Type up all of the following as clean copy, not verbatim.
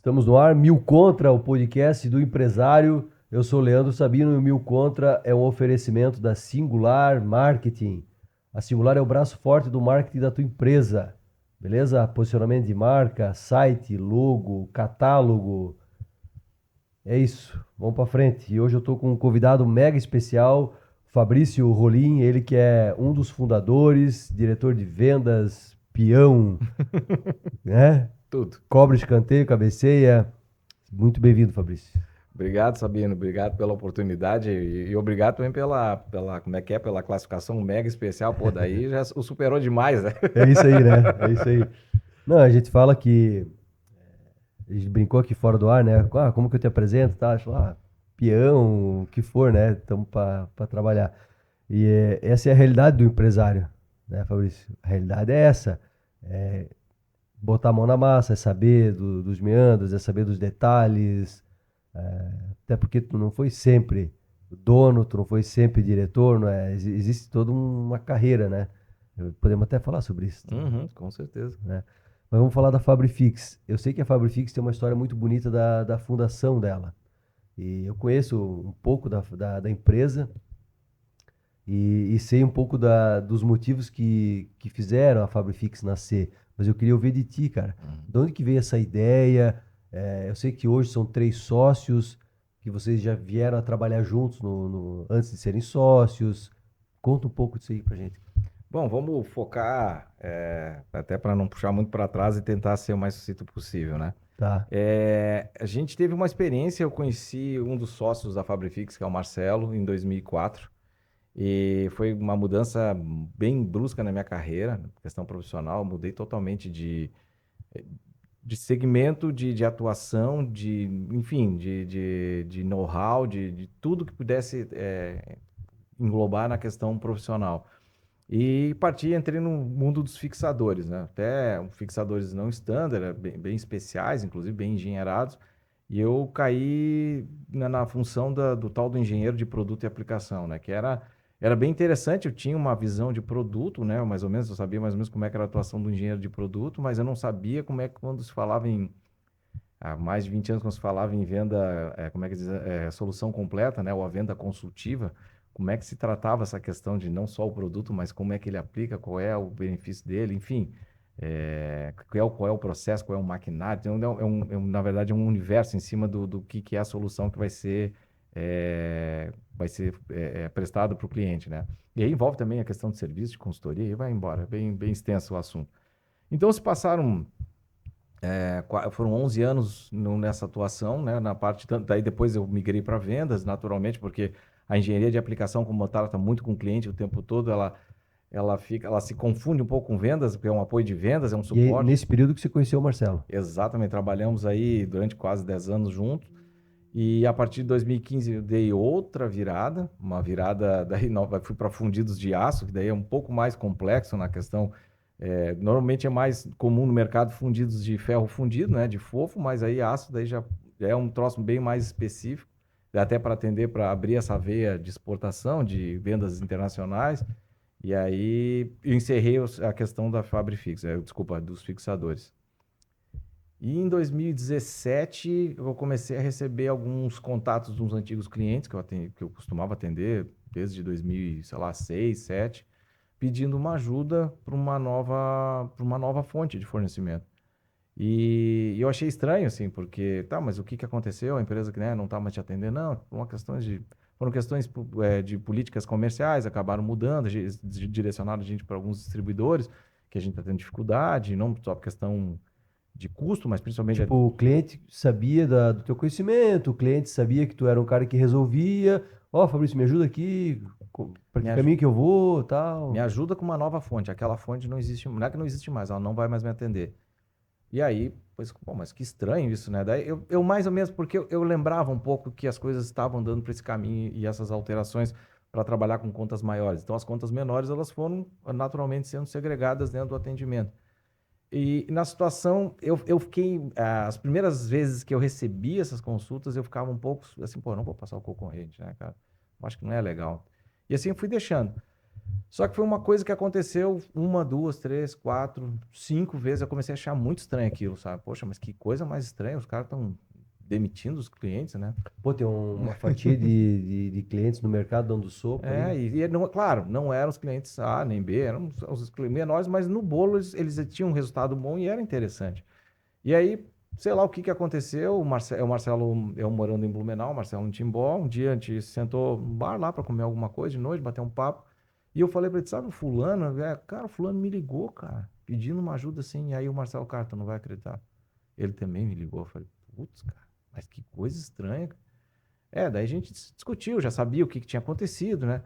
Estamos no ar, Mil Contra, o podcast do empresário. Eu sou o Leandro Sabino e o Mil Contra é um oferecimento da Singular Marketing. A Singular é o braço forte do marketing da tua empresa, beleza? Posicionamento de marca, site, logo, catálogo. É isso, vamos para frente. E hoje eu estou com um convidado mega especial, Fabrício Rolim, ele que é um dos fundadores, diretor de vendas, peão, né? Tudo. Cobra escanteio, cabeceia. Muito bem-vindo, Fabrício. Obrigado, Sabino. Obrigado pela oportunidade e obrigado também pela classificação mega especial. Pô, daí já o superou demais, né? É isso aí, né? É isso aí. Não, a gente fala que. A gente brincou aqui fora do ar, né? Ah, como que eu te apresento? Tá? Acho, peão, o que for, né? Estamos para trabalhar. E essa é a realidade do empresário, né, Fabrício? A realidade é essa. É botar a mão na massa, é saber dos meandros, é saber dos detalhes. Até porque tu não foi sempre dono, tu não foi sempre diretor, não é? Existe toda uma carreira, né? Podemos até falar sobre isso, Uhum, com certeza. né? Mas vamos falar da Fabrifix. Eu sei que a Fabrifix tem uma história muito bonita da fundação dela. E eu conheço um pouco da empresa e sei um pouco dos motivos que fizeram a Fabrifix nascer. Mas eu queria ouvir de ti, cara. Uhum. De onde que veio essa ideia? Eu sei que hoje são 3 sócios, que vocês já vieram a trabalhar juntos antes de serem sócios. Conta um pouco disso aí pra gente. Bom, vamos focar, até para não puxar muito para trás e tentar ser o mais sucinto possível, né? Tá. A gente teve uma experiência, eu conheci um dos sócios da Fabrifix, que é o Marcelo, em 2004. E foi uma mudança bem brusca na minha carreira, questão profissional. Eu mudei totalmente de segmento, de atuação, enfim, de know-how, de tudo que pudesse englobar na questão profissional. E entrei no mundo dos fixadores, né? Até fixadores não standard, bem especiais, inclusive bem engenheirados. E eu caí na função do tal do engenheiro de produto e aplicação, né? Era bem interessante, eu tinha uma visão de produto, né? Mais ou menos, eu sabia mais ou menos como é que era a atuação do engenheiro de produto, mas eu não sabia como é que quando se falava há mais de 20 anos, quando se falava em venda, como é que diz, solução completa, né? Ou a venda consultiva, como é que se tratava essa questão de não só o produto, mas como é que ele aplica, qual é o benefício dele, enfim, qual é o processo, qual é o maquinário. Então, na verdade, é um universo em cima do que é a solução que vai ser prestado para o cliente, né? E aí envolve também a questão de serviço, de consultoria, e vai embora, bem extenso o assunto. Então, se passaram foram 11 anos nessa atuação, né, na parte, daí depois eu migrei para vendas, naturalmente, porque a engenharia de aplicação, como trata muito com o cliente o tempo todo, ela se confunde um pouco com vendas, porque é um apoio de vendas, é um E aí, suporte. nesse período que você conheceu o Marcelo. Exatamente, trabalhamos aí durante quase 10 anos juntos. E a partir de 2015 eu dei outra virada, uma virada, daí fui para fundidos de aço, que daí é um pouco mais complexo na questão. Normalmente é mais comum no mercado fundidos de ferro fundido, né, de fofo, mas aí aço daí já é um troço bem mais específico, até para atender, para abrir essa veia de exportação, de vendas internacionais. E aí eu encerrei a questão da Fabrifix, desculpa, dos fixadores. E em 2017 eu comecei a receber alguns contatos de uns antigos clientes que eu costumava atender desde 2000, sei lá, 6, 7, pedindo uma ajuda para uma nova fonte de fornecimento. E eu achei estranho, assim, porque, tá, mas o que aconteceu? A empresa que, né, não está mais te atendendo? Não, foram questões de políticas comerciais, acabaram mudando, direcionaram a gente para alguns distribuidores que a gente está tendo dificuldade, não só por questão de custo, mas principalmente Tipo, o cliente sabia do teu conhecimento, o cliente sabia que tu era um cara que resolvia. Ó, Fabrício, me ajuda aqui, para me, que aju- caminho que eu vou, me tal. ajuda com uma nova fonte. Aquela fonte não existe, não é que não existe mais, ela não vai mais me atender. E aí, pois, pô, mas que estranho isso, né? Daí eu mais ou menos, porque eu lembrava um pouco que as coisas estavam dando para esse caminho e essas alterações para trabalhar com contas maiores. Então, as contas menores, elas foram naturalmente sendo segregadas dentro do atendimento. E na situação, eu fiquei, as primeiras vezes que eu recebi essas consultas, eu ficava um pouco assim, pô, não vou passar o concorrente, né, cara? Eu acho que não é legal. E assim eu fui deixando. Só que foi uma coisa que aconteceu uma, duas, três, quatro, cinco vezes. Eu comecei a achar muito estranho aquilo, sabe? Poxa, mas que coisa mais estranha. Os caras estão demitindo os clientes, né? Pô, tem uma fatia de clientes no mercado dando sopa aí. Não, claro, não eram os clientes A nem B, eram os clientes menores, mas no bolo eles tinham um resultado bom e era interessante. E aí, sei lá o que aconteceu, o Marcelo, eu morando em Blumenau, o Marcelo em Timbó, um dia a gente sentou no bar lá para comer alguma coisa de noite, bater um papo, e eu falei para ele, sabe o fulano? Cara, o fulano me ligou, cara, pedindo uma ajuda assim, e aí o Marcelo, cara, tu não vai acreditar. Ele também me ligou, eu falei, putz, cara, mas que coisa estranha. Daí a gente discutiu, já sabia o que tinha acontecido, né?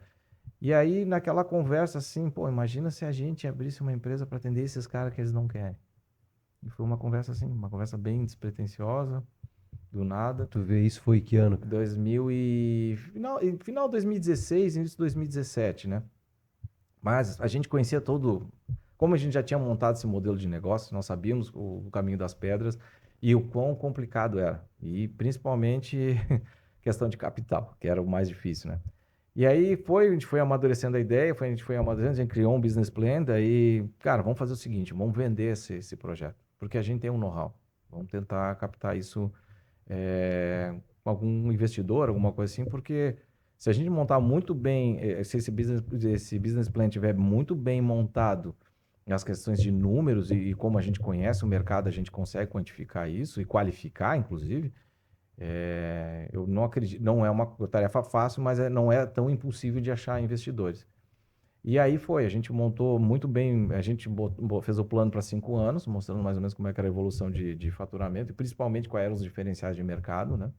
E aí, naquela conversa assim, pô, imagina se a gente abrisse uma empresa para atender esses caras que eles não querem. E foi uma conversa assim, uma conversa bem despretensiosa, do nada. Tu vê isso foi que ano, cara? 2000 e... Final de 2016, início de 2017, né? Mas a gente conhecia todo... Como a gente já tinha montado esse modelo de negócio, nós sabíamos o caminho das pedras e o quão complicado era. E principalmente questão de capital, que era o mais difícil, né? E aí a gente foi amadurecendo a ideia, a gente foi amadurecendo, a gente criou um business plan, daí, cara, vamos fazer o seguinte, vamos vender esse projeto, porque a gente tem um know-how, vamos tentar captar isso com algum investidor, alguma coisa assim, porque se a gente montar muito bem, se esse business plan estiver muito bem montado, as questões de números e como a gente conhece o mercado, a gente consegue quantificar isso e qualificar, inclusive, eu não acredito, não é uma tarefa fácil, mas não é tão impossível de achar investidores. E aí a gente montou muito bem, a gente fez o plano para 5 anos, mostrando mais ou menos como é que era a evolução de faturamento e principalmente quais eram os diferenciais de mercado, né?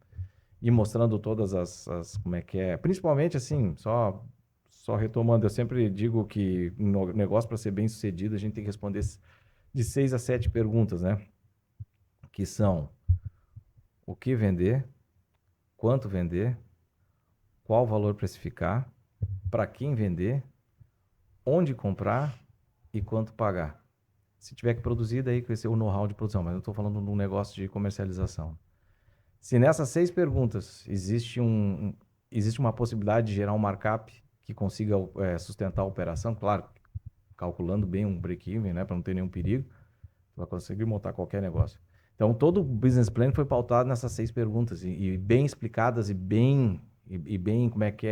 E mostrando todas como é que é, principalmente assim, só retomando, eu sempre digo que no negócio para ser bem sucedido, a gente tem que responder de 6 a 7 perguntas, né? Que são o que vender, quanto vender, qual valor precificar, para quem vender, onde comprar e quanto pagar. Se tiver que produzir, daí vai ser o know-how de produção, mas eu estou falando de um negócio de comercialização. Se nessas 6 perguntas existe uma possibilidade de gerar um markup que consiga sustentar a operação, claro, calculando bem um break-even, né, para não ter nenhum perigo, vai conseguir montar qualquer negócio. Então, todo o business plan foi pautado nessas 6 perguntas e bem explicadas e bem como é que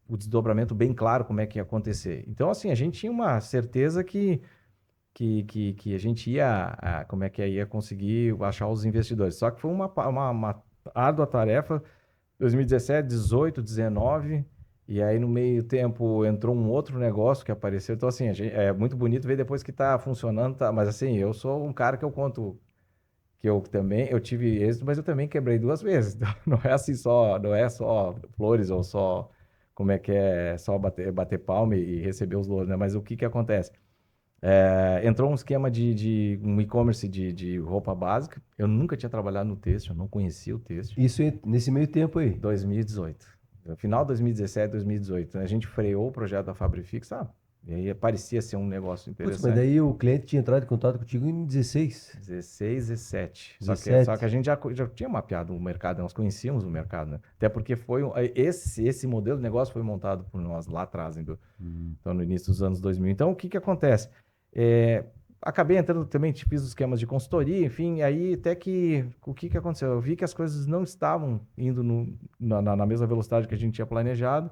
o desdobramento bem claro como é que ia acontecer. Então, assim, a gente tinha uma certeza que a gente como é que ia conseguir achar os investidores. Só que foi uma árdua tarefa, 2017, 18, 19, e aí no meio tempo entrou um outro negócio que apareceu. Então, assim, é muito bonito ver depois que está funcionando, tá? Mas assim, eu sou um cara que eu conto que eu tive êxito, mas eu também quebrei 2 vezes. Então, não é assim não é só flores ou só, como é que é, só bater palma e receber os louros, né? Mas o que acontece? Entrou um esquema de um e-commerce de roupa básica. Eu nunca tinha trabalhado no têxtil, eu não conhecia o têxtil. Isso nesse meio tempo aí. 2018. Final de 2017, 2018. A gente freou o projeto da Fabrifix, e aí parecia ser um negócio Putz, interessante. mas daí o cliente tinha entrado em contato contigo em 16. 16, 17. 17. Só que a gente já tinha mapeado o mercado, nós conhecíamos o mercado, né? Até porque esse modelo de negócio foi montado por nós lá atrás, então, no início dos anos 2000. Então, o que acontece? Acabei entrando também, fiz os esquemas de consultoria, enfim, aí até que o que aconteceu? Eu vi que as coisas não estavam indo na mesma velocidade que a gente tinha planejado.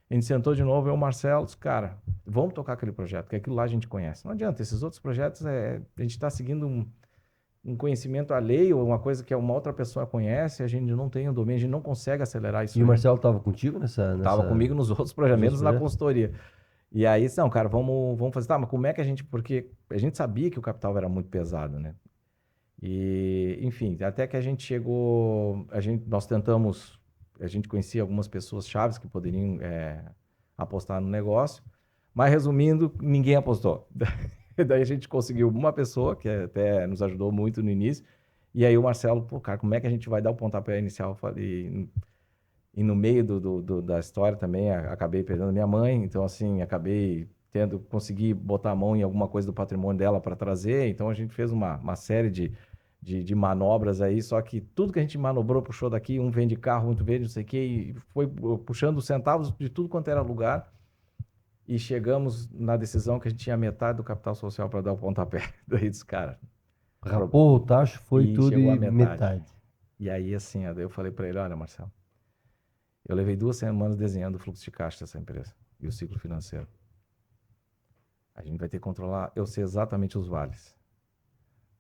A gente sentou de novo, eu e o Marcelo, disse, cara, vamos tocar aquele projeto, que aquilo lá a gente conhece. Não adianta, esses outros projetos, a gente está seguindo um conhecimento alheio, uma coisa que uma outra pessoa conhece, a gente não tem o domínio, a gente não consegue acelerar isso. E o Marcelo estava contigo nessa... Tava comigo nos outros projetos, menos na projetos? consultoria. E aí, não, cara, vamos fazer. Tá, mas como é que a gente. Porque a gente sabia que o capital era muito pesado, né? E, enfim, até que a gente chegou. Nós tentamos. A gente conhecia algumas pessoas chaves que poderiam apostar no negócio. Mas, resumindo, ninguém apostou. Daí a gente conseguiu uma pessoa que até nos ajudou muito no início. E aí o Marcelo, pô, cara, como é que a gente vai dar o pontapé inicial? Eu falei. E no meio da história também acabei perdendo minha mãe, então assim, acabei consegui botar a mão em alguma coisa do patrimônio dela para trazer, então a gente fez uma série de manobras aí, só que tudo que a gente manobrou, puxou daqui, um vende carro, outro vende não sei o quê, e foi puxando centavos de tudo quanto era lugar, e chegamos na decisão que a gente tinha metade do capital social para dar o pontapé. Daí dos caras. Rapou o tacho, foi E tudo chegou a e metade. metade. E aí, assim, daí eu falei para ele, olha, Marcelo, eu levei 2 semanas desenhando o fluxo de caixa dessa empresa e o ciclo financeiro. A gente vai ter que controlar, eu sei exatamente os vales.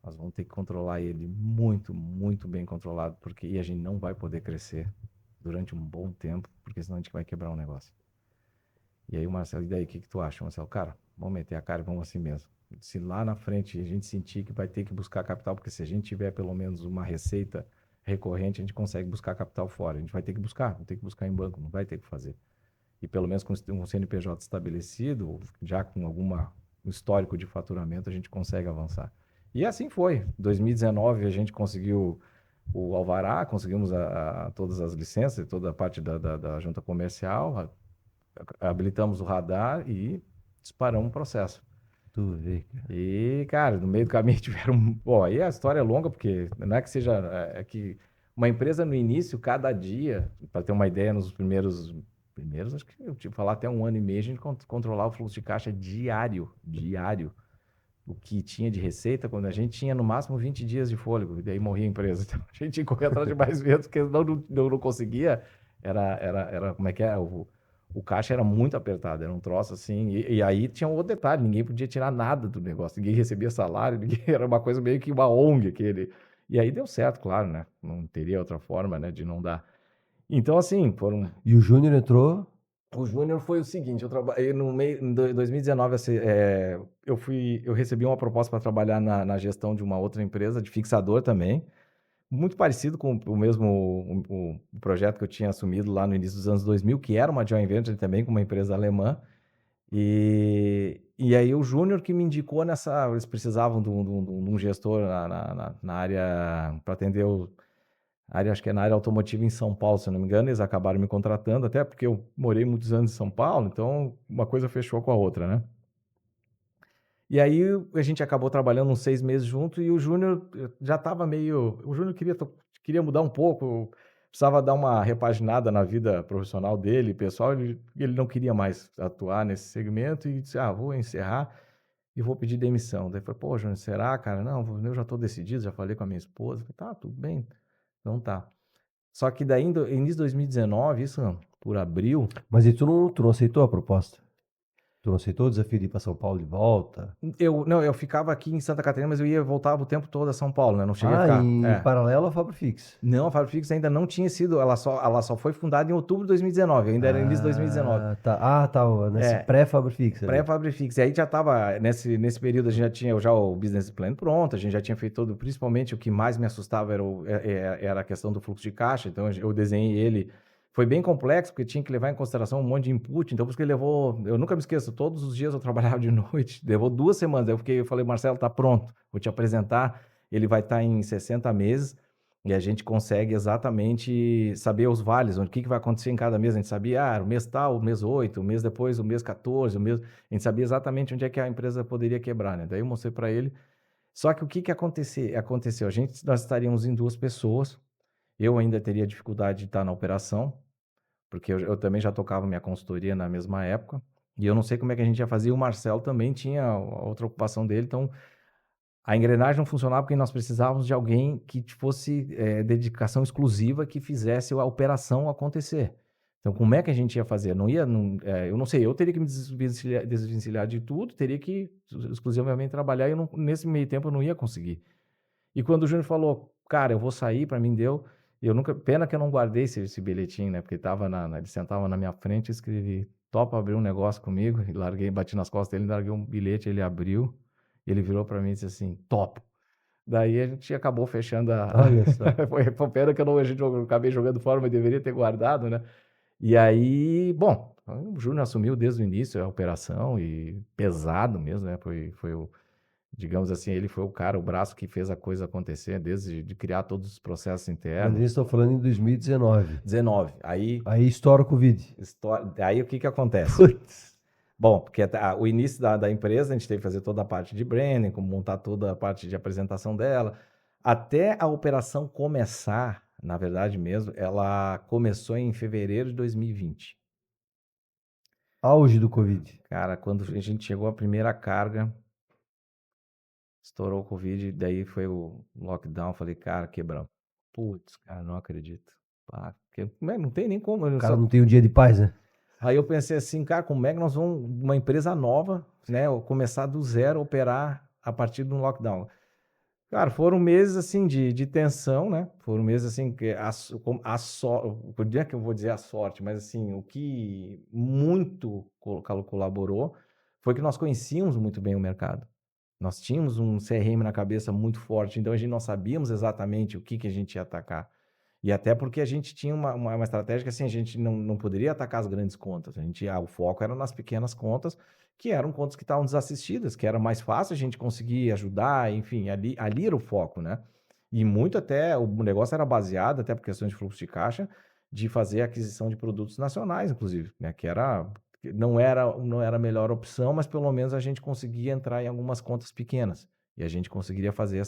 Nós vamos ter que controlar ele muito, muito bem controlado, porque e a gente não vai poder crescer durante um bom tempo, porque senão a gente vai quebrar um negócio. E aí o Marcelo, e daí, o que tu acha, Marcelo? Cara, vamos meter a cara e vamos assim mesmo. Se lá na frente a gente sentir que vai ter que buscar capital, porque se a gente tiver pelo menos uma receita recorrente, a gente consegue buscar capital fora. A gente vai ter que buscar, não tem que buscar em banco, não vai ter que fazer. E pelo menos com um CNPJ estabelecido, já com alguma histórico de faturamento, a gente consegue avançar. E assim foi. Em 2019 a gente conseguiu o alvará, conseguimos todas as licenças, toda a parte da junta comercial, habilitamos o radar e disparamos o processo. Tu vê, cara. E, cara, no meio do caminho tiveram. Bom, aí a história é longa, porque não é que seja. É que uma empresa no início, cada dia, para ter uma ideia, nos primeiros, acho que eu tive que falar até 1 ano e meio, a gente controlava o fluxo de caixa diário. O que tinha de receita, quando a gente tinha no máximo 20 dias de fôlego, e daí morria a empresa. Então a gente tinha que correr atrás de mais vezes, porque não conseguia. Como é que é? O caixa era muito apertado, era um troço assim. E aí tinha um outro detalhe: ninguém podia tirar nada do negócio, ninguém recebia salário, era uma coisa meio que uma ONG aquele. E aí deu certo, claro, né? Não teria outra forma, né, de não dar. Então, assim, foram. E o Júnior entrou. O Júnior foi o seguinte: eu trabalhei no meio, em 2019, eu recebi uma proposta para trabalhar na gestão de uma outra empresa, de fixador também. Muito parecido com o mesmo o projeto que eu tinha assumido lá no início dos anos 2000, que era uma joint venture também com uma empresa alemã. E aí o Júnior que me indicou eles precisavam de um gestor na área, para atender acho que é na área automotiva em São Paulo, se eu não me engano. Eles acabaram me contratando, até porque eu morei muitos anos em São Paulo, então uma coisa fechou com a outra, né? E aí a gente acabou trabalhando uns 6 meses junto, e o Júnior já estava meio. O Júnior queria mudar um pouco, precisava dar uma repaginada na vida profissional dele, pessoal. Ele não queria mais atuar nesse segmento e disse: vou encerrar e vou pedir demissão. Daí eu falei: pô, Júnior, será, cara? Não, eu já estou decidido, já falei com a minha esposa. Falei: tá, tudo bem, então tá. Só que daí, início de 2019, isso por abril. Mas e tu não aceitou a proposta? Tu não aceitou o desafio de ir para São Paulo de volta? Eu ficava aqui em Santa Catarina, mas eu voltava o tempo todo a São Paulo, né? Não cheguei a ficar. Em paralelo à Fabrifix. Não, a Fabrifix ainda não tinha sido, ela só foi fundada em outubro de 2019, ainda era início de 2019. Tá. Nesse pré-Fabrifix. Pré-Fabrifix. E aí já estava, nesse período, a gente já tinha o business plan pronto, a gente já tinha feito todo, principalmente o que mais me assustava era a questão do fluxo de caixa. Então eu desenhei ele. Foi bem complexo, porque tinha que levar em consideração um monte de input, então por isso que ele levou, eu nunca me esqueço, todos os dias eu trabalhava de noite, levou 2 semanas. Eu falei: Marcelo, tá pronto, vou te apresentar, ele vai estar em 60 meses, e a gente consegue exatamente saber os vales, o que vai acontecer em cada mês. A gente sabia, o mês tal, o mês 8, o mês depois, o mês 14, a gente sabia exatamente onde é que a empresa poderia quebrar, né? Daí eu mostrei para ele. Só que o que aconteceu? Nós estaríamos em 2 pessoas, eu ainda teria dificuldade de estar na operação, porque eu também já tocava minha consultoria na mesma época, e eu não sei como é que a gente ia fazer. O Marcelo também tinha outra ocupação dele, então a engrenagem não funcionava, porque nós precisávamos de alguém que fosse dedicação exclusiva, que fizesse a operação acontecer. Então, como é que a gente ia fazer? Eu não sei, eu teria que me desvencilhar de tudo, teria que exclusivamente trabalhar, e nesse meio tempo eu não ia conseguir. E quando o Júnior falou: cara, eu vou sair, para mim deu. Pena que eu não guardei esse bilhetinho, né? Porque ele sentava na minha frente e escrevi: topa abrir um negócio comigo? E bati nas costas dele, larguei um bilhete, ele abriu, ele virou para mim e disse assim: topo. Daí a gente acabou fechando Olha só. Foi pena que eu acabei jogando fora, mas deveria ter guardado, né? E aí, bom, o Júnior assumiu desde o início a operação, e pesado mesmo, né? Digamos assim, ele foi o braço que fez a coisa acontecer, desde de criar todos os processos internos. Mas eles estão falando em 2019. 19. Aí estoura o Covid. Aí o que acontece? Putz. Bom, porque o início da empresa, a gente teve que fazer toda a parte de branding, como montar toda a parte de apresentação dela. Até a operação começar, na verdade mesmo, ela começou em fevereiro de 2020. Auge do Covid. Cara, quando a gente chegou à primeira carga, estourou o Covid, daí foi o lockdown, falei, cara, quebramos. Putz, cara, não acredito. Pá, não tem nem como. O cara não tem um dia de paz, né? Aí eu pensei assim, cara, como é que nós vamos, uma empresa nova, né, começar do zero, operar a partir de um lockdown? Cara, foram meses assim de tensão, né? Foram meses assim que a sorte, o dia que eu vou dizer a sorte, mas assim, o que muito colaborou foi que nós conhecíamos muito bem o mercado. Nós tínhamos um CRM na cabeça muito forte, então a gente não sabíamos exatamente o que a gente ia atacar. E até porque a gente tinha uma estratégia que assim, a gente não poderia atacar as grandes contas. O foco era nas pequenas contas, que eram contas que estavam desassistidas, que era mais fácil a gente conseguir ajudar, enfim, ali era o foco, né? E muito até, o negócio era baseado, até por questões de fluxo de caixa, de fazer aquisição de produtos nacionais, inclusive, né? Não era a melhor opção, mas pelo menos a gente conseguia entrar em algumas contas pequenas. E a gente conseguiria fazer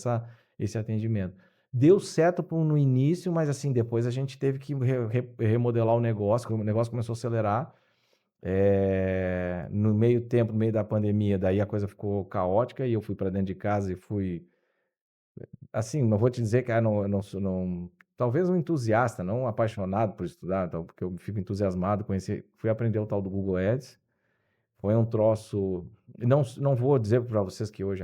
esse atendimento. Deu certo no início, mas assim, depois a gente teve que remodelar o negócio começou a acelerar. No meio tempo, no meio da pandemia, daí a coisa ficou caótica e eu fui para dentro de casa e fui, assim, não vou te dizer que eu não sou, talvez um entusiasta, não um apaixonado por estudar, então, porque eu fico entusiasmado, fui aprender o tal do Google Ads, foi um troço, não vou dizer para vocês que hoje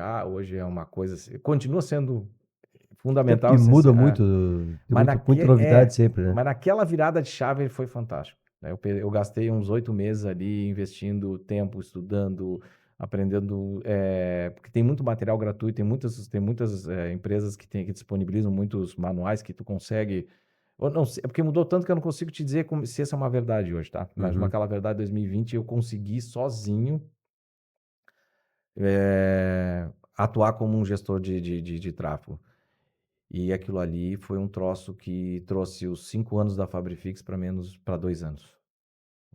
é uma coisa, continua sendo Até fundamental, porque muda muito, tem mas, muita novidade sempre, né? mas naquela virada de chave ele foi fantástico, né? Eu gastei uns 8 meses ali investindo tempo, estudando, aprendendo, porque tem muito material gratuito, tem muitas empresas que disponibilizam muitos manuais que tu consegue. Eu não sei, é porque mudou tanto que eu não consigo te dizer se essa é uma verdade hoje, tá? Mas Uhum. naquela verdade 2020 eu consegui sozinho atuar como um gestor de tráfego. E aquilo ali foi um troço que trouxe os 5 anos da Fabrifix para 2 anos.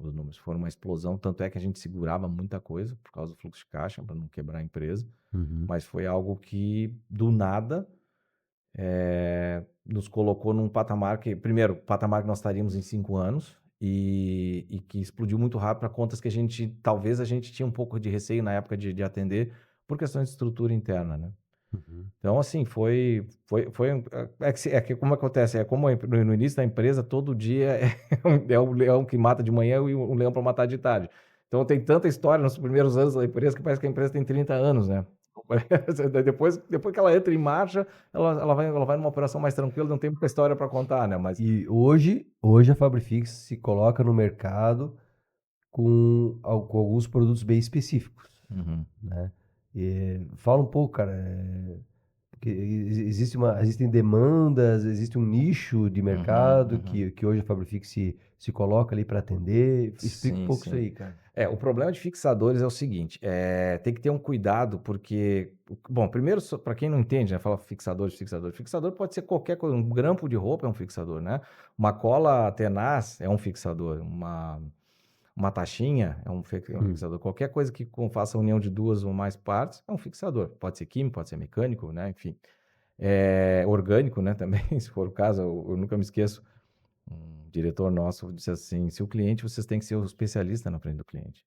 Os números foram uma explosão, tanto é que a gente segurava muita coisa por causa do fluxo de caixa, para não quebrar a empresa. Uhum. Mas foi algo que, do nada, nos colocou num patamar que, primeiro, patamar que nós estaríamos em 5 anos e que explodiu muito rápido para contas que talvez a gente tinha um pouco de receio na época de atender por questões de estrutura interna, né? Uhum. Então, assim, é que como acontece, é como no início da empresa, todo dia é um leão que mata de manhã e um leão para matar de tarde. Então, tem tanta história nos primeiros anos da empresa que parece que a empresa tem 30 anos, né? Depois que ela entra em marcha, ela vai numa operação mais tranquila, não tem muita história para contar, né? Mas E hoje a Fabrifix se coloca no mercado com alguns produtos bem específicos, Uhum. né? Fala um pouco, cara, porque existem demandas, existe um nicho de Uhum, mercado uhum. que hoje a Fabrifix se coloca ali para atender. Explica um Sim, pouco isso sim. aí, cara. O problema de fixadores é o seguinte, tem que ter um cuidado, porque, bom, primeiro, para quem não entende, né, fala fixador. Fixador pode ser qualquer coisa, um grampo de roupa é um fixador, né? Uma cola tenaz é um fixador, uma taxinha é um Hum. fixador. Qualquer coisa que faça a união de duas ou mais partes é um fixador. Pode ser químico, pode ser mecânico, né? Enfim. Orgânico, né? Também, se for o caso, eu nunca me esqueço. Um diretor nosso disse assim: se o cliente, vocês têm que ser o especialista na frente do cliente.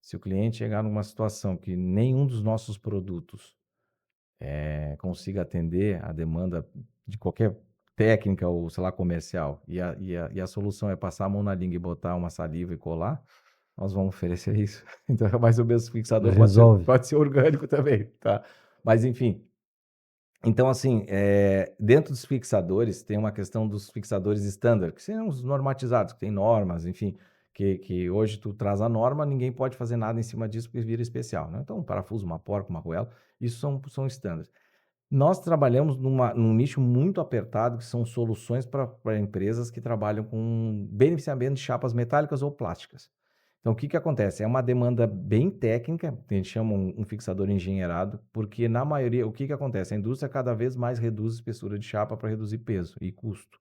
Se o cliente chegar numa situação que nenhum dos nossos produtos consiga atender a demanda de qualquer técnica ou, sei lá, comercial, e a solução é passar a mão na língua e botar uma saliva e colar, nós vamos oferecer isso. Então, é mais ou menos o fixador pode ser, Resolve. pode ser orgânico também, tá? Mas, enfim. Então, assim, dentro dos fixadores, tem uma questão dos fixadores standard, que são os normatizados, que tem normas, enfim, que hoje tu traz a norma, ninguém pode fazer nada em cima disso porque vira especial, né? Então, um parafuso, uma porca, uma arruela, isso são standards. Nós trabalhamos num nicho muito apertado, que são soluções para empresas que trabalham com beneficiamento de chapas metálicas ou plásticas. Então, o que acontece? É uma demanda bem técnica, que a gente chama um fixador engenheirado, porque na maioria, o que acontece? A indústria cada vez mais reduz a espessura de chapa para reduzir peso e custo.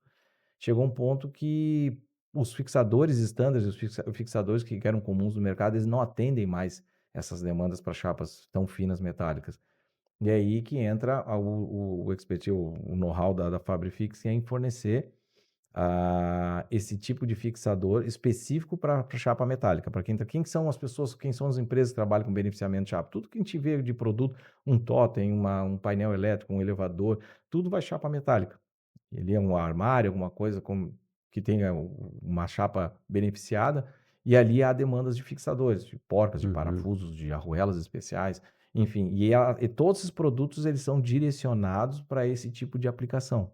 Chegou um ponto que os fixadores estándares, os fixadores que eram comuns no mercado, eles não atendem mais essas demandas para chapas tão finas metálicas. E é aí que entra o expertise, o know-how da Fabrifix, que é em fornecer esse tipo de fixador específico para chapa metálica. Para quem são as pessoas, quem são as empresas que trabalham com beneficiamento de chapa? Tudo que a gente vê de produto, um totem, um painel elétrico, um elevador, tudo vai chapa metálica. Ele é um armário, alguma coisa que tenha uma chapa beneficiada, e ali há demandas de fixadores, de porcas, de parafusos, de arruelas especiais, enfim. E todos esses produtos eles são direcionados para esse tipo de aplicação.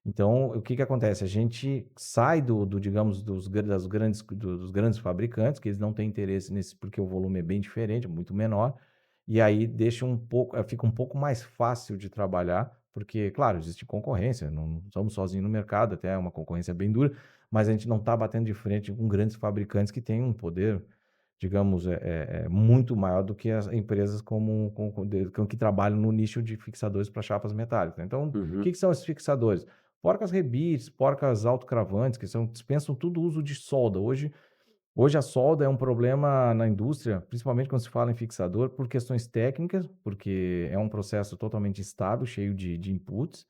Então, o que acontece? A gente sai digamos, dos grandes fabricantes, que eles não têm interesse nisso, porque o volume é bem diferente, muito menor, e aí fica um pouco mais fácil de trabalhar, porque, claro, existe concorrência, não somos sozinhos no mercado, até é uma concorrência bem dura, mas a gente não está batendo de frente com grandes fabricantes que têm um poder, digamos, muito maior do que as empresas que trabalham no nicho de fixadores para chapas metálicas. Então, o que são esses fixadores? Porcas rebites, porcas autocravantes, que dispensam todo o uso de solda. Hoje a solda é um problema na indústria, principalmente quando se fala em fixador, por questões técnicas, porque é um processo totalmente instável, cheio de inputs,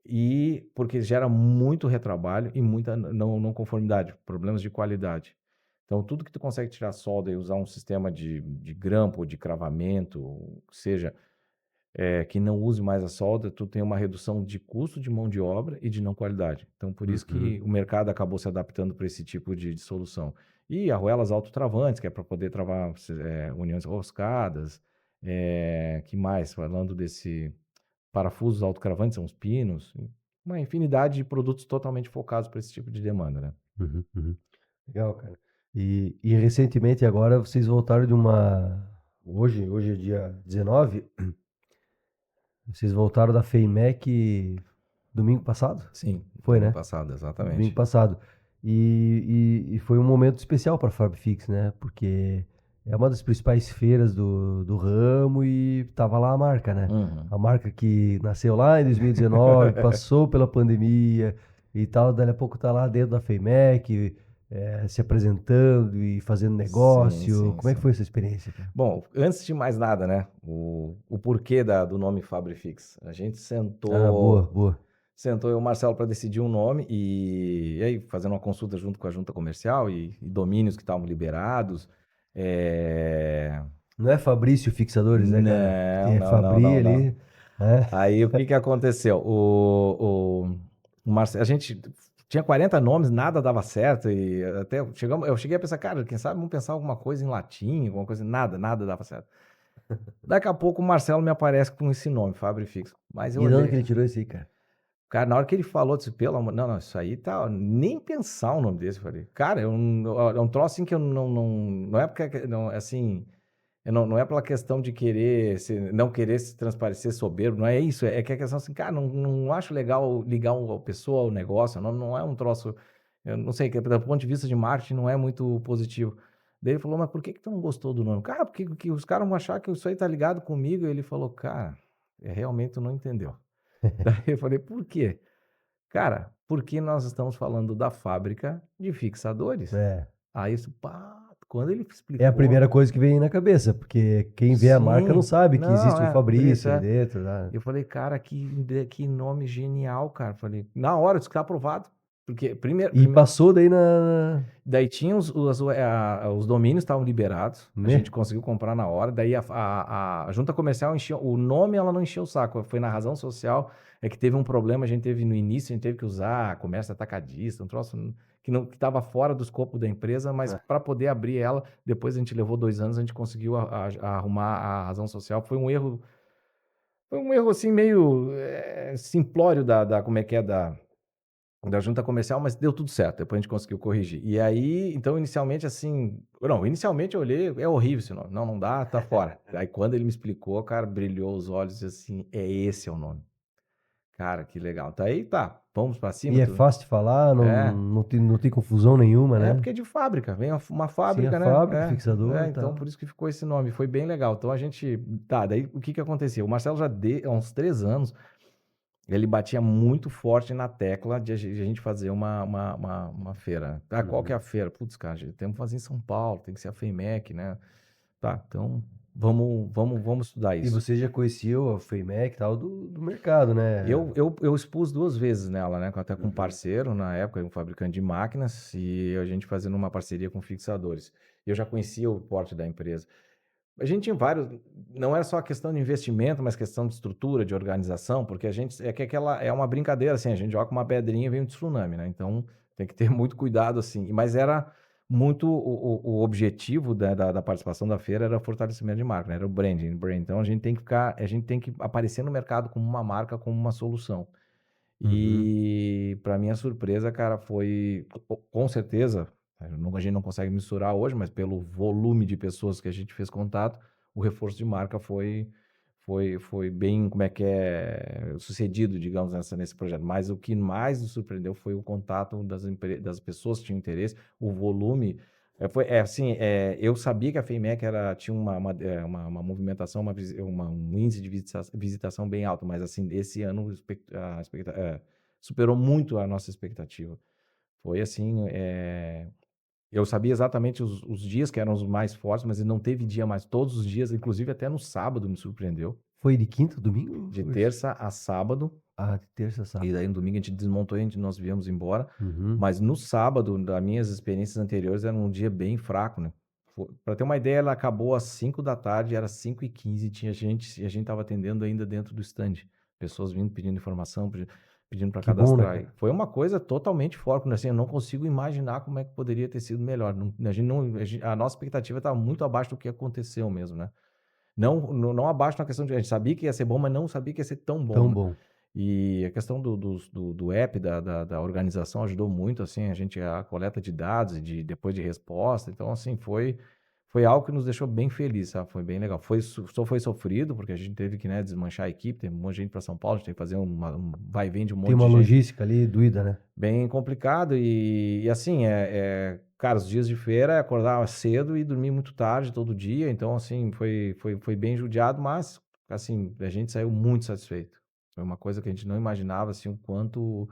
e porque gera muito retrabalho e muita não conformidade, problemas de qualidade. Então, tudo que tu consegue tirar solda e usar um sistema de grampo, de cravamento, seja que não use mais a solda, tu tem uma redução de custo de mão de obra e de não qualidade. Então, por isso que o mercado acabou se adaptando para esse tipo de solução. E arruelas autotravantes, que é para poder travar uniões roscadas. Que mais? Falando desse parafusos autocravantes, são os pinos. Uma infinidade de produtos totalmente focados para esse tipo de demanda, né? Legal, cara. E recentemente agora vocês voltaram de uma. Hoje é dia 19. Vocês voltaram da FEIMEC domingo passado? Sim, Foi, domingo né? passado, Domingo exatamente. passado. E foi um momento especial para a Fabfix, né? Porque é uma das principais feiras do ramo e tava lá a marca, né? Uhum. A marca que nasceu lá em 2019, passou pela pandemia e tal, dali a pouco tá lá dentro da FEIMEC, se apresentando e fazendo Sim, negócio. sim, Como é que sim. foi essa experiência, cara? Bom, antes de mais nada, né? O porquê do nome Fabrifix. A gente Ah, boa, boa. sentou eu e o Marcelo para decidir um nome e aí fazendo uma consulta junto com a junta comercial e domínios que estavam liberados. É... Não é Fabrício Fixadores, né, cara? Que Não, tem não, não, Fabri não, não. ali, né? Aí o que aconteceu? O Marcelo, a gente tinha 40 nomes, nada dava certo e até eu cheguei a pensar, cara, quem sabe vamos pensar alguma coisa em latim, alguma coisa, nada dava certo. Daqui a pouco o Marcelo me aparece com esse nome, Fabrifix. Mas eu E de onde olhei, que ele tirou isso aí, cara? cara, na hora que ele falou, eu disse, pelo amor, não, isso aí tá, nem pensar o nome desse, eu falei, cara, é um troço assim que eu não é porque, não, assim, não é pela questão de não querer se transparecer soberbo, não é isso, é que a questão assim, cara, não acho legal ligar a pessoa ao negócio, não é um troço, eu não sei, que do ponto de vista de marketing não é muito positivo. Daí ele falou, mas por que tu não gostou do nome? Cara, porque que os caras vão achar que isso aí tá ligado comigo, e ele falou, cara, realmente tu não entendeu. Daí eu falei, por quê? Cara, porque nós estamos falando da fábrica de fixadores. É. Aí isso, pá, quando ele É a explicou, primeira coisa que vem na cabeça, porque quem vê a marca não sim, sabe que não, existe um por isso Fabrício ali dentro, né? eu falei, cara, que nome genial, cara. Falei, na hora, disse que tá aprovado. Porque, E passou daí na. daí tinha os domínios estavam liberados, a Né? gente conseguiu comprar na hora, daí a junta comercial encheu, o nome ela não encheu o saco, foi na razão social, é que teve um problema, a gente teve no início, a gente teve que usar comércio atacadista, um troço que estava fora do escopo da empresa, mas É. para poder abrir ela, depois a gente levou 2 anos, a gente conseguiu arrumar a razão social, foi um erro assim meio simplório como é que é da junta comercial, mas deu tudo certo, depois a gente conseguiu corrigir. E aí, então, inicialmente, assim. Não, inicialmente eu olhei, é horrível esse nome. Não dá, tá fora. Aí quando ele me explicou, cara, brilhou os olhos e assim, esse é o nome. Cara, que legal. Tá aí, tá. Vamos pra cima, E é fácil de falar, É. não tem confusão nenhuma, É né? porque é de fábrica, vem uma Sim, a fábrica, né? fábrica, fixador e Então tal. por isso que ficou esse nome, foi bem legal. Então a gente. Tá, daí o que aconteceu? O Marcelo já há uns 3 anos. Ele batia muito forte na tecla de a gente fazer uma feira. Qual que é a feira? Putz, cara, temos que fazer em São Paulo, tem que ser a FEIMEC, né? Tá, então vamos estudar E isso. você já conhecia a FEIMEC e tal do mercado, né? Eu expus 2 vezes nela, né, até com um Uhum. parceiro, na época, um fabricante de máquinas, e a gente fazendo uma parceria com fixadores. Eu já conhecia o porte da empresa. A gente tinha vários, não era só a questão de investimento, mas questão de estrutura, de organização, porque a gente, é que aquela é uma brincadeira, assim, a gente joga com uma pedrinha e vem um tsunami, né, então tem que ter muito cuidado, assim, mas era muito o objetivo da participação da feira era o fortalecimento de marca, né? Era o branding. Então a gente tem que aparecer no mercado como uma marca, como uma solução. Uhum. E para minha surpresa, cara, foi com certeza, a gente não consegue mensurar hoje, mas pelo volume de pessoas que a gente fez contato, o reforço de marca foi bem, como é que é, sucedido, digamos, nesse projeto. Mas o que mais nos surpreendeu foi o contato das pessoas que tinham interesse, o volume. Assim, eu sabia que a FEIMEC tinha uma movimentação, um índice de visitação bem alto, mas assim, esse ano superou muito a nossa expectativa. Foi assim, eu sabia exatamente os dias que eram os mais fortes, mas não teve dia mais. Todos os dias, inclusive até no sábado, me surpreendeu. Foi de quinta a domingo? De terça a sábado. Ah, de terça a E sábado. daí no domingo a gente desmontou e nós viemos embora. Uhum. Mas no sábado, das minhas experiências anteriores, era um dia bem fraco, né? Para ter uma ideia, ela acabou às 5 da tarde, era 5h15, tinha gente, e a gente estava atendendo ainda dentro do stand. Pessoas vindo pedindo informação, pedindo para Que bom, né, cadastrar. E cara? foi uma coisa totalmente forte, né? Assim, eu não consigo imaginar como é que poderia ter sido melhor. A gente não, a nossa expectativa estava muito abaixo do que aconteceu mesmo, né? Não abaixo na questão de a gente sabia que ia ser bom, mas não sabia que ia ser tão bom, Tão né? bom. E a questão do app, da organização ajudou muito, assim, a coleta de dados, depois de resposta. Então, assim, foi algo que nos deixou bem felizes, sabe? Foi bem legal. Só foi sofrido, porque a gente teve que, né, desmanchar a equipe, tem um monte de gente para São Paulo, a gente teve que fazer um vai e vem de um Tem monte uma de gente. logística ali doída, né? Bem complicado e assim, cara, os dias de feira é acordar cedo e dormir muito tarde todo dia, então assim, foi bem judiado, mas assim, a gente saiu muito satisfeito. Foi uma coisa que a gente não imaginava, assim, o quanto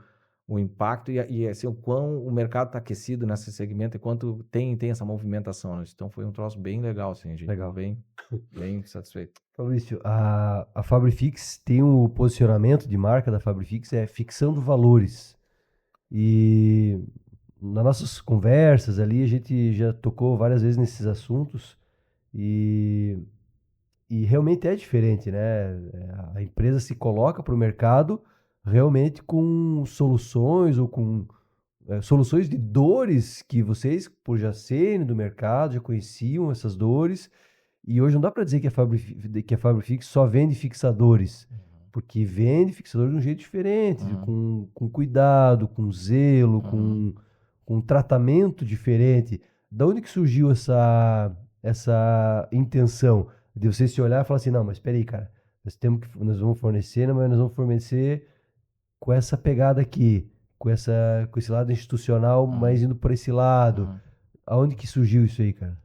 o impacto assim, o quão o mercado está aquecido nesse segmento e quanto tem essa movimentação, né? Então foi um troço bem legal, assim, a gente ficou Legal. bem satisfeito. Fabrício, a Fabrifix tem o posicionamento de marca da Fabrifix, é fixando valores. E nas nossas conversas ali, a gente já tocou várias vezes nesses assuntos e, e realmente é diferente, né? A empresa se coloca para o mercado realmente com soluções ou com soluções de dores que vocês, por já serem do mercado, já conheciam essas dores. E hoje não dá para dizer que a Fabrifix só vende fixadores, porque vende fixadores de um jeito diferente, Uhum, com cuidado, com zelo, uhum, com um tratamento diferente. Da onde que surgiu essa intenção de você se olhar e falar assim, não, mas espera aí, cara, nós vamos fornecer, mas nós vamos fornecer com essa pegada aqui, com esse lado institucional, uhum, mas indo por esse lado. uhum. Aonde que surgiu isso aí, cara?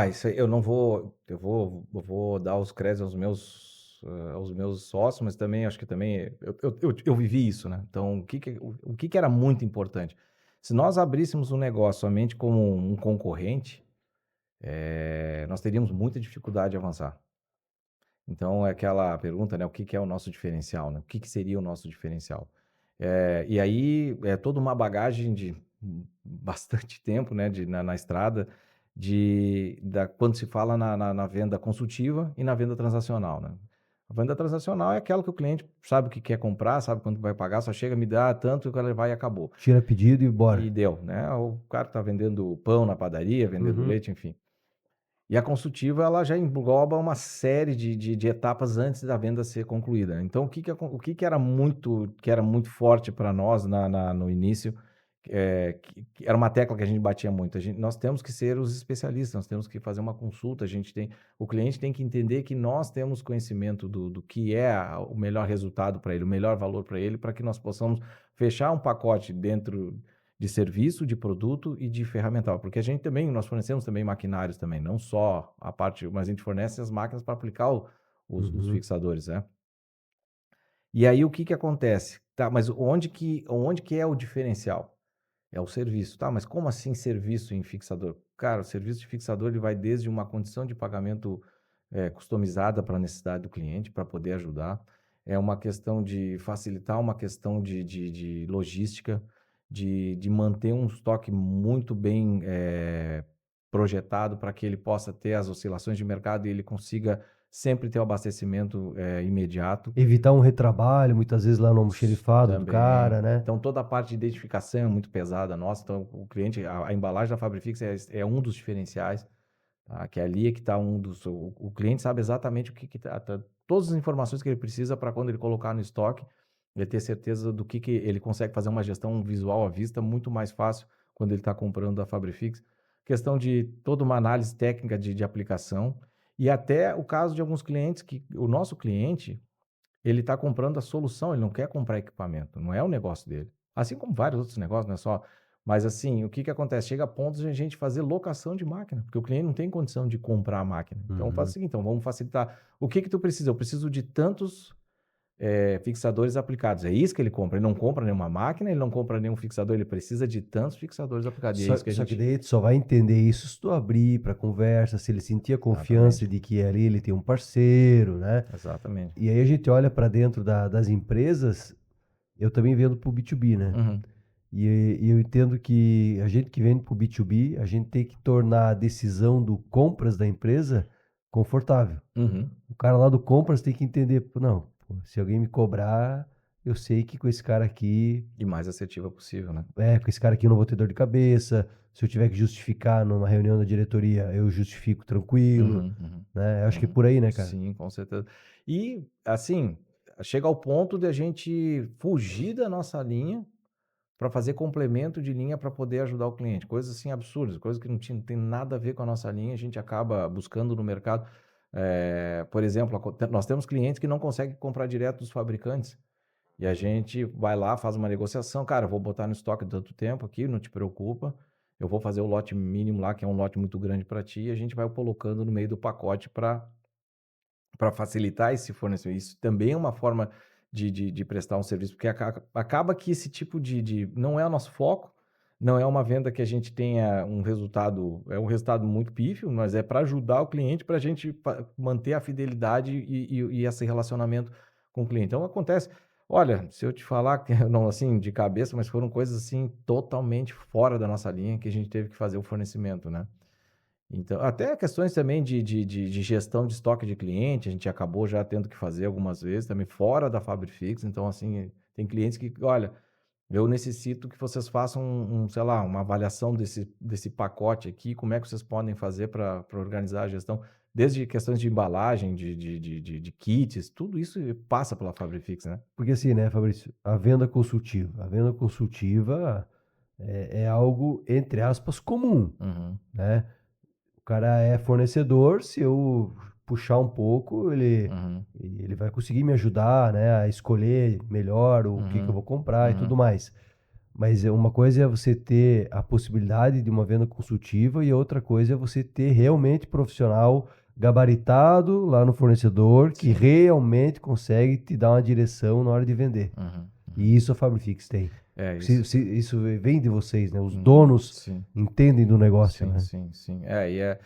Isso aí eu não vou, eu vou dar os créditos aos meus sócios, mas também acho que também eu vivi isso, né? Então, o que que era muito importante? Se nós abríssemos um negócio somente como um concorrente, nós teríamos muita dificuldade de avançar. Então, é aquela pergunta, né? O que que é o nosso diferencial, né? O que que seria o nosso diferencial? E aí é toda uma bagagem de bastante tempo, né, na estrada, quando se fala na venda consultiva e na venda transacional, né? A venda transacional é aquela que o cliente sabe o que quer comprar, sabe quanto vai pagar, só chega, me dá tanto que ela vai e acabou. Tira pedido e bora. E deu, né? O cara está vendendo pão na padaria, vendendo Uhum. leite, enfim. E a consultiva, ela já engloba uma série de etapas antes da venda ser concluída, né? Então, o que que era muito forte para nós no início, que era uma tecla que a gente batia muito. Nós temos que ser os especialistas, nós temos que fazer uma consulta, o cliente tem que entender que nós temos conhecimento do que é o melhor resultado para ele, o melhor valor para ele, para que nós possamos fechar um pacote dentro de serviço, de produto e de ferramental, porque nós fornecemos também maquinários também, não só a parte, mas a gente fornece as máquinas para aplicar os Uhum. fixadores, né? E aí o que que acontece? Tá, mas onde que é o diferencial? É o serviço, tá? Mas como assim serviço em fixador? cara, o serviço de fixador ele vai desde uma condição de pagamento customizada para a necessidade do cliente, para poder ajudar. É uma questão de facilitar uma questão de logística, de manter um estoque muito bem projetado para que ele possa ter as oscilações de mercado e ele consiga sempre ter o abastecimento imediato. Evitar um retrabalho, muitas vezes lá no almoxerifado do Também. cara, né? Então, toda a parte de identificação é muito pesada nossa. Então, o cliente, a embalagem da Fabrifix é um dos diferenciais, tá? Que ali é que está um dos... O cliente sabe exatamente o que todas as informações que ele precisa para quando ele colocar no estoque, ele ter certeza do que ele consegue fazer uma gestão visual à vista muito mais fácil quando ele está comprando da Fabrifix. Questão de toda uma análise técnica de aplicação e até o caso de alguns clientes que o nosso cliente ele está comprando a solução, ele não quer comprar equipamento, não é o negócio dele. Assim como vários outros negócios, não é só. Mas assim, o que acontece? Chega a ponto de a gente fazer locação de máquina, porque o cliente não tem condição de comprar a máquina. Então faz o seguinte, então vamos facilitar. O que tu precisa? Eu preciso de tantos fixadores aplicados. É isso que ele compra. Ele não compra nenhuma máquina, ele não compra nenhum fixador, ele precisa de tantos fixadores aplicados. E é isso que a Só gente... que daí tu só vai entender isso se tu abrir para conversa, se ele sentir a confiança Exatamente. de que ali ele tem um parceiro, né? Exatamente. E aí a gente olha para dentro das empresas, eu também vendo para o B2B, né? Uhum. E eu entendo que a gente que vende para o B2B, a gente tem que tornar a decisão do compras da empresa confortável. Uhum. O cara lá do compras tem que entender, pô, não, pô, se alguém me cobrar, eu sei que com esse cara aqui, E mais assertiva possível, né? com esse cara aqui eu não vou ter dor de cabeça. Se eu tiver que justificar numa reunião da diretoria, eu justifico tranquilo, Uhum, uhum, né? Eu acho que é uhum. por aí, né, cara? Sim, com certeza. E, assim, chega ao ponto de a gente fugir da nossa linha para fazer complemento de linha para poder ajudar o cliente. Coisas assim absurdas, coisas que não tem nada a ver com a nossa linha, a gente acaba buscando no mercado. Por exemplo, nós temos clientes que não conseguem comprar direto dos fabricantes. E a gente vai lá, faz uma negociação. Cara, eu vou botar no estoque de tanto tempo aqui, não te preocupa. Eu vou fazer o lote mínimo lá, que é um lote muito grande para ti, e a gente vai colocando no meio do pacote para facilitar esse fornecimento. Isso também é uma forma de prestar um serviço, porque acaba que esse tipo não é o nosso foco, não é uma venda que a gente tenha um resultado, é um resultado muito pífio, mas é para ajudar o cliente, para a gente manter a fidelidade e esse relacionamento com o cliente. Então acontece, olha, se eu te falar, que não assim de cabeça, mas foram coisas assim totalmente fora da nossa linha que a gente teve que fazer o fornecimento, né? Então, até questões também de gestão de estoque de cliente, a gente acabou já tendo que fazer algumas vezes, também fora da Fabrifix. Então, assim, tem clientes que, olha, eu necessito que vocês façam sei lá, uma avaliação desse pacote aqui, como é que vocês podem fazer para organizar a gestão, desde questões de embalagem, de kits, tudo isso passa pela Fabrifix, né? Porque assim, né, Fabrício, a venda consultiva é algo, entre aspas, comum, Uhum, né? O cara é fornecedor, se eu puxar um pouco, uhum, ele vai conseguir me ajudar, né, a escolher melhor o que eu uhum, vou comprar e uhum. tudo mais. Mas uma coisa é você ter a possibilidade de uma venda consultiva e outra coisa é você ter realmente profissional gabaritado lá no fornecedor que Sim. realmente consegue te dar uma direção na hora de vender. Uhum, uhum. E isso a Fabrifix tem. Isso. Isso vem de vocês, né? Os donos Sim. entendem do negócio, Sim, né? sim, sim. É,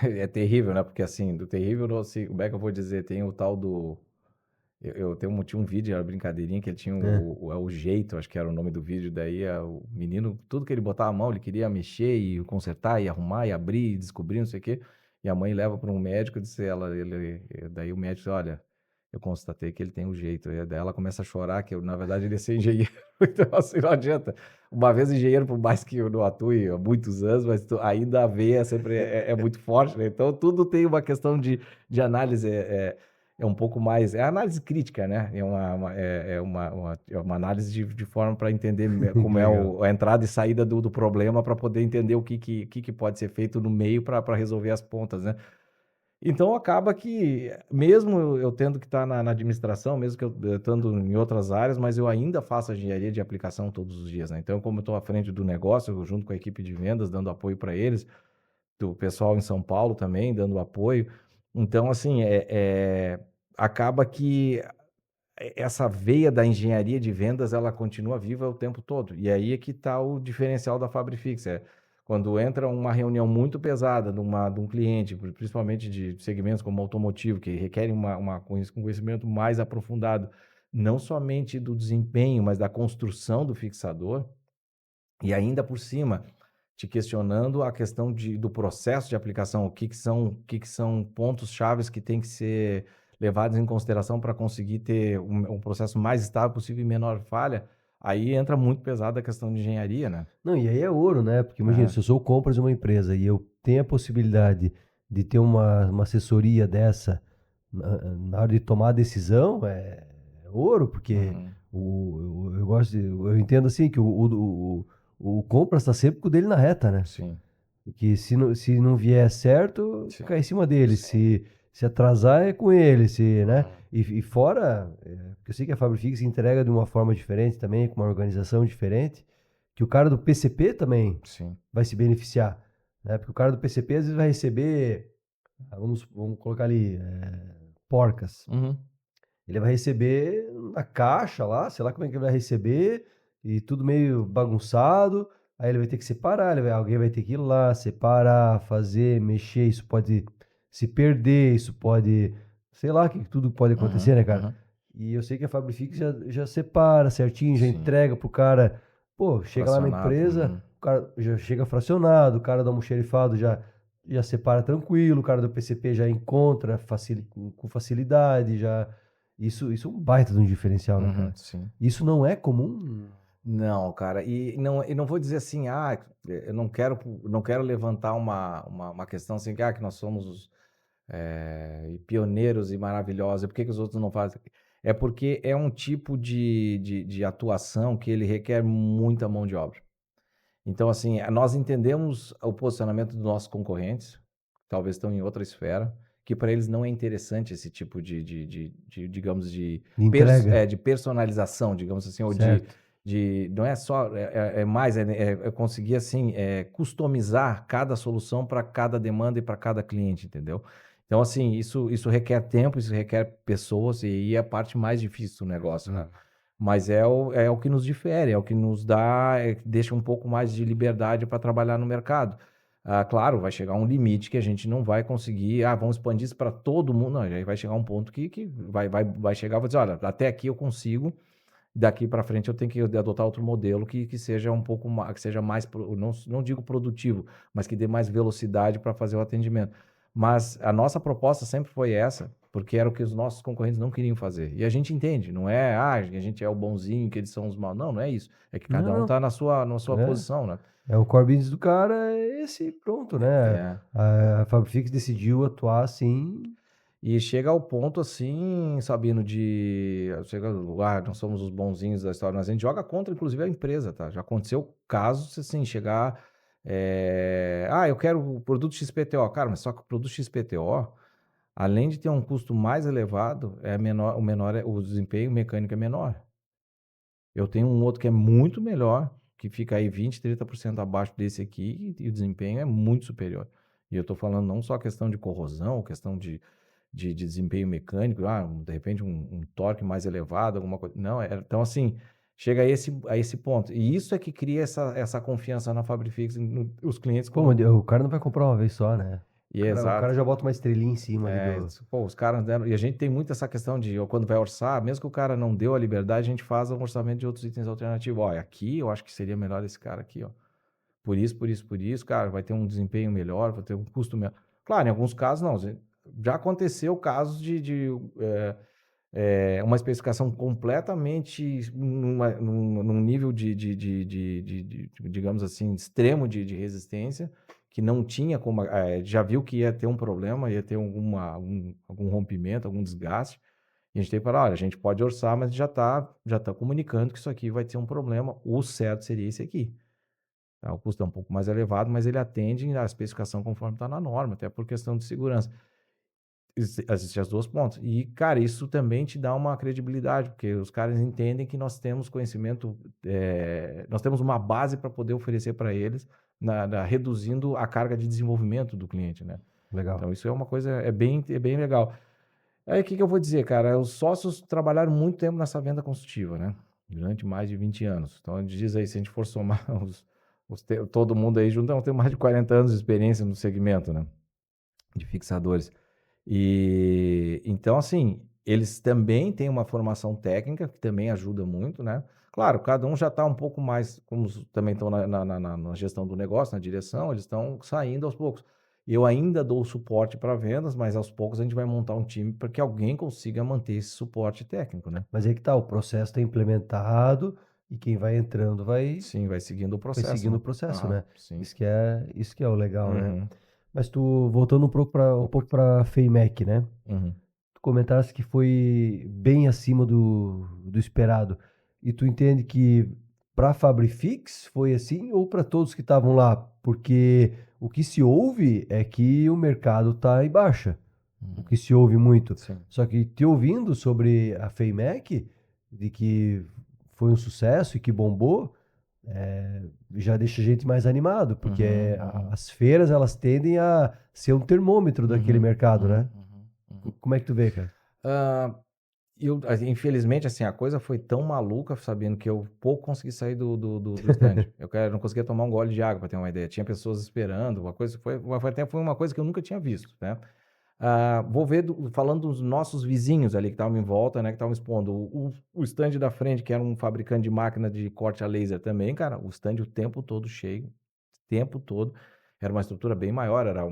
é terrível, né? Porque assim, do terrível, não sei, como é que eu vou dizer? Tem o tal do. Tinha um vídeo, era uma brincadeirinha, que ele tinha É. o jeito, acho que era o nome do vídeo. Daí o menino, tudo que ele botava a mão, ele queria mexer e consertar, e arrumar, e abrir, e descobrir, não sei o quê. E a mãe leva para um médico e disse daí o médico disse: Olha, eu constatei que ele tem o jeito. E daí ela começa a chorar, que na verdade ele ia ser engenheiro. Então, assim, não adianta. Uma vez engenheiro, por mais que eu não atue há muitos anos, mas ainda a veia sempre é muito forte, né? Então, tudo tem uma questão de análise. É um pouco mais. É análise crítica, né? É uma análise de forma para entender Que como é legal. a entrada e saída do problema, para poder entender o que pode ser feito no meio para resolver as pontas, né? Então acaba que, mesmo eu tendo que estar na administração, mesmo que eu estando em outras áreas, mas eu ainda faço a engenharia de aplicação todos os dias, né? Então, como eu estou à frente do negócio, eu junto com a equipe de vendas, dando apoio para eles, do pessoal em São Paulo também, dando apoio. Então, assim, acaba que essa veia da engenharia de vendas, ela continua viva o tempo todo. E aí é que está o diferencial da Fabrifix. Quando entra uma reunião muito pesada de um cliente, principalmente de segmentos como automotivo, que requerem um conhecimento mais aprofundado, não somente do desempenho, mas da construção do fixador, e ainda por cima, te questionando a questão do processo de aplicação, o que são pontos chaves que tem que ser levados em consideração para conseguir ter um processo mais estável possível e menor falha, aí entra muito pesado a questão de engenharia, né? Não, e aí é ouro, né? Porque imagina, É, se eu sou o compras de uma empresa e eu tenho a possibilidade de ter uma assessoria dessa na hora de tomar a decisão, é ouro, porque uhum, eu gosto eu entendo assim que o compras está sempre com o dele na reta, né? sim, Porque se não vier certo, sim, cai em cima dele. sim. Se atrasar, é com ele, né? Uhum. E fora, porque eu sei que a Fabrifix entrega de uma forma diferente também, com uma organização diferente, que o cara do PCP também Sim. vai se beneficiar, né? Porque o cara do PCP às vezes vai receber, vamos colocar ali, porcas. Uhum. Ele vai receber na caixa lá, sei lá como é que ele vai receber, e tudo meio bagunçado. Aí ele vai ter que separar, alguém vai ter que ir lá, separar, fazer, mexer. Isso pode se perder, isso pode, sei lá, que tudo pode Uhum. acontecer, né, cara? Uhum. E eu sei que a Fabrifix já separa certinho, já Sim. entrega pro cara. Pô, chega lá na Fracionado. empresa, Uhum. o cara já chega fracionado, o cara do almoxerifado já separa tranquilo, o cara do PCP já encontra com facilidade, já. Isso é um baita de um diferencial, né, Uhum. cara? Sim. Isso não é comum. Não, cara, e não vou dizer assim, eu não quero levantar uma questão assim, que nós somos pioneiros e maravilhosos, por que os outros não fazem? É porque é um tipo de atuação que ele requer muita mão de obra. Então, assim, nós entendemos o posicionamento dos nossos concorrentes, talvez estão em outra esfera, que para eles não é interessante esse tipo digamos, De entrega, de personalização, digamos assim, ou certo? não é só, é mais, é conseguir, assim, customizar cada solução para cada demanda e para cada cliente, entendeu? Então, assim, isso requer tempo, isso requer pessoas, e aí é a parte mais difícil do negócio, né? Mas é o que nos difere, é o que nos dá, que deixa um pouco mais de liberdade para trabalhar no mercado. Claro, vai chegar um limite que a gente não vai conseguir, vamos expandir isso para todo mundo. Não, aí vai chegar um ponto que vai chegar e vai dizer, olha, até aqui eu consigo, daqui para frente eu tenho que adotar outro modelo que seja um pouco mais, que seja mais, não digo produtivo, mas que dê mais velocidade para fazer o atendimento. Mas a nossa proposta sempre foi essa, porque era o que os nossos concorrentes não queriam fazer. E a gente entende, não é, que a gente é o bonzinho, que eles são os maus. Não, não é isso. É que cada um Não, está na sua é. posição, né? É o core business do cara, é esse, pronto, né? É. A Fabrifix decidiu atuar assim. E chega ao ponto assim, Sabino, nós somos os bonzinhos da história, mas a gente joga contra, inclusive, a empresa, tá? Já aconteceu casos, assim, chegar, eu quero o produto XPTO. Cara, mas só que o produto XPTO, além de ter um custo mais elevado, o desempenho mecânico é menor. Eu tenho um outro que é muito melhor, que fica aí 20, 30% abaixo desse aqui, e o desempenho é muito superior. E eu estou falando não só a questão de corrosão, questão de desempenho mecânico, de repente um torque mais elevado, alguma coisa. Não, então assim, chega a esse ponto. E isso é que cria essa confiança na Fabrifix, os clientes Pô, com. mas o cara não vai comprar uma vez só, né? E O cara exato. já bota uma estrelinha em cima ali do. Pô, os caras deram. E a gente tem muito essa questão de, quando vai orçar, mesmo que o cara não deu a liberdade, a gente faz um orçamento de outros itens alternativos. Olha, aqui eu acho que seria melhor esse cara aqui, ó. Por isso, por isso, por isso, cara, vai ter um desempenho melhor, vai ter um custo menor. Claro, em alguns casos não. Já aconteceu casos de uma especificação completamente num nível digamos assim, extremo de resistência, que não tinha como, já viu que ia ter um problema, ia ter algum rompimento, algum desgaste, e a gente tem que falar, olha, a gente pode orçar, mas já tá comunicando que isso aqui vai ter um problema, o certo seria esse aqui. Tá? O custo é um pouco mais elevado, mas ele atende à especificação conforme está na norma, até por questão de segurança. Existem as duas pontas. E, cara, isso também te dá uma credibilidade, porque os caras entendem que nós temos conhecimento, nós temos uma base para poder oferecer para eles, reduzindo a carga de desenvolvimento do cliente, né? Legal. Então, isso é uma coisa, é bem legal. Aí, o que eu vou dizer, cara? Os sócios trabalharam muito tempo nessa venda consultiva, né? Durante mais de 20 anos. Então, diz aí, se a gente for somar todo mundo aí junto tem mais de 40 anos de experiência no segmento, né? De fixadores. E então, assim, eles também têm uma formação técnica que também ajuda muito, né? Claro, cada um já está um pouco mais, como também estão na gestão do negócio, na direção, eles estão saindo aos poucos. Eu ainda dou suporte para vendas, mas aos poucos a gente vai montar um time para que alguém consiga manter esse suporte técnico, né? Mas aí que tá, o processo está implementado e quem vai entrando Sim, vai seguindo o vai processo, seguindo o né? processo, Aham, né? sim. Isso que é o legal, né? Uhum, Mas tu, voltando um pouco para FEIMEC, né? uhum. Tu comentaste que foi bem acima do esperado. E tu entende que para a Fabrifix foi assim ou para todos que estavam lá? Porque o que se ouve é que o mercado está em baixa. O Uhum. que se ouve muito. Sim. Só que te ouvindo sobre a FEIMEC, de que foi um sucesso e que bombou, já deixa a gente mais animado, porque Uhum, uhum, as feiras elas tendem a ser um termômetro daquele uhum, mercado, uhum, né? uhum, uhum. Como é que tu vê, cara? Ah, infelizmente, assim, a coisa foi tão maluca, sabendo que eu pouco consegui sair do stand. Não conseguia tomar um gole de água, para ter uma ideia. Tinha pessoas esperando, uma coisa foi uma coisa que eu nunca tinha visto, né? Vou ver, falando dos nossos vizinhos ali que estavam em volta, né, que estavam expondo. O stand da frente, que era um fabricante de máquina de corte a laser também, cara, o stand o tempo todo cheio, o tempo todo. Era uma estrutura bem maior, era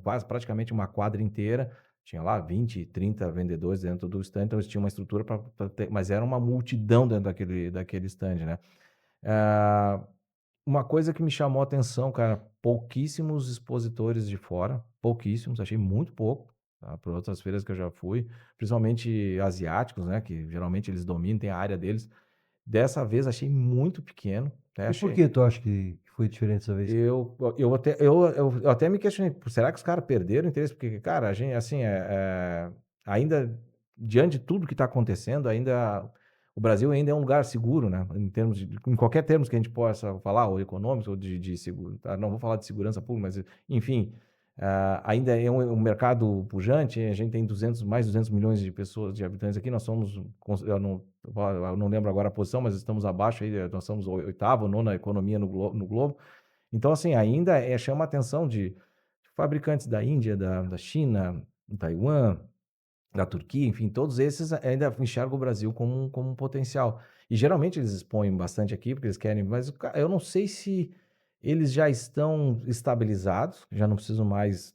quase praticamente uma quadra inteira. Tinha lá 20, 30 vendedores dentro do stand, então eles tinham uma estrutura para ter, mas era uma multidão dentro daquele stand, né? Ah, uma coisa que me chamou a atenção, cara, pouquíssimos expositores de fora, pouquíssimos, achei muito pouco, tá, por outras feiras que eu já fui, principalmente asiáticos, né, que geralmente eles dominam, tem a área deles. Dessa vez achei muito pequeno, né, E por achei. que tu acha que foi diferente dessa vez? Eu até me questionei, será que os caras perderam o interesse? Porque, cara, a gente, assim, ainda, diante de tudo que está acontecendo, ainda, o Brasil ainda é um lugar seguro, né? Em qualquer termos que a gente possa falar, ou econômicos, ou de seguro, não vou falar de segurança pública, mas, enfim, ainda é um mercado pujante, a gente tem mais de 200 milhões de pessoas, de habitantes aqui, nós somos, eu não lembro agora a posição, mas estamos abaixo aí, nós somos oitava, nona economia no globo. Então, assim, ainda chama a atenção de fabricantes da Índia, da China, Taiwan, da Turquia, enfim, todos esses ainda enxergam o Brasil como um potencial. E geralmente eles expõem bastante aqui, porque eles querem, mas eu não sei se eles já estão estabilizados, já não precisam mais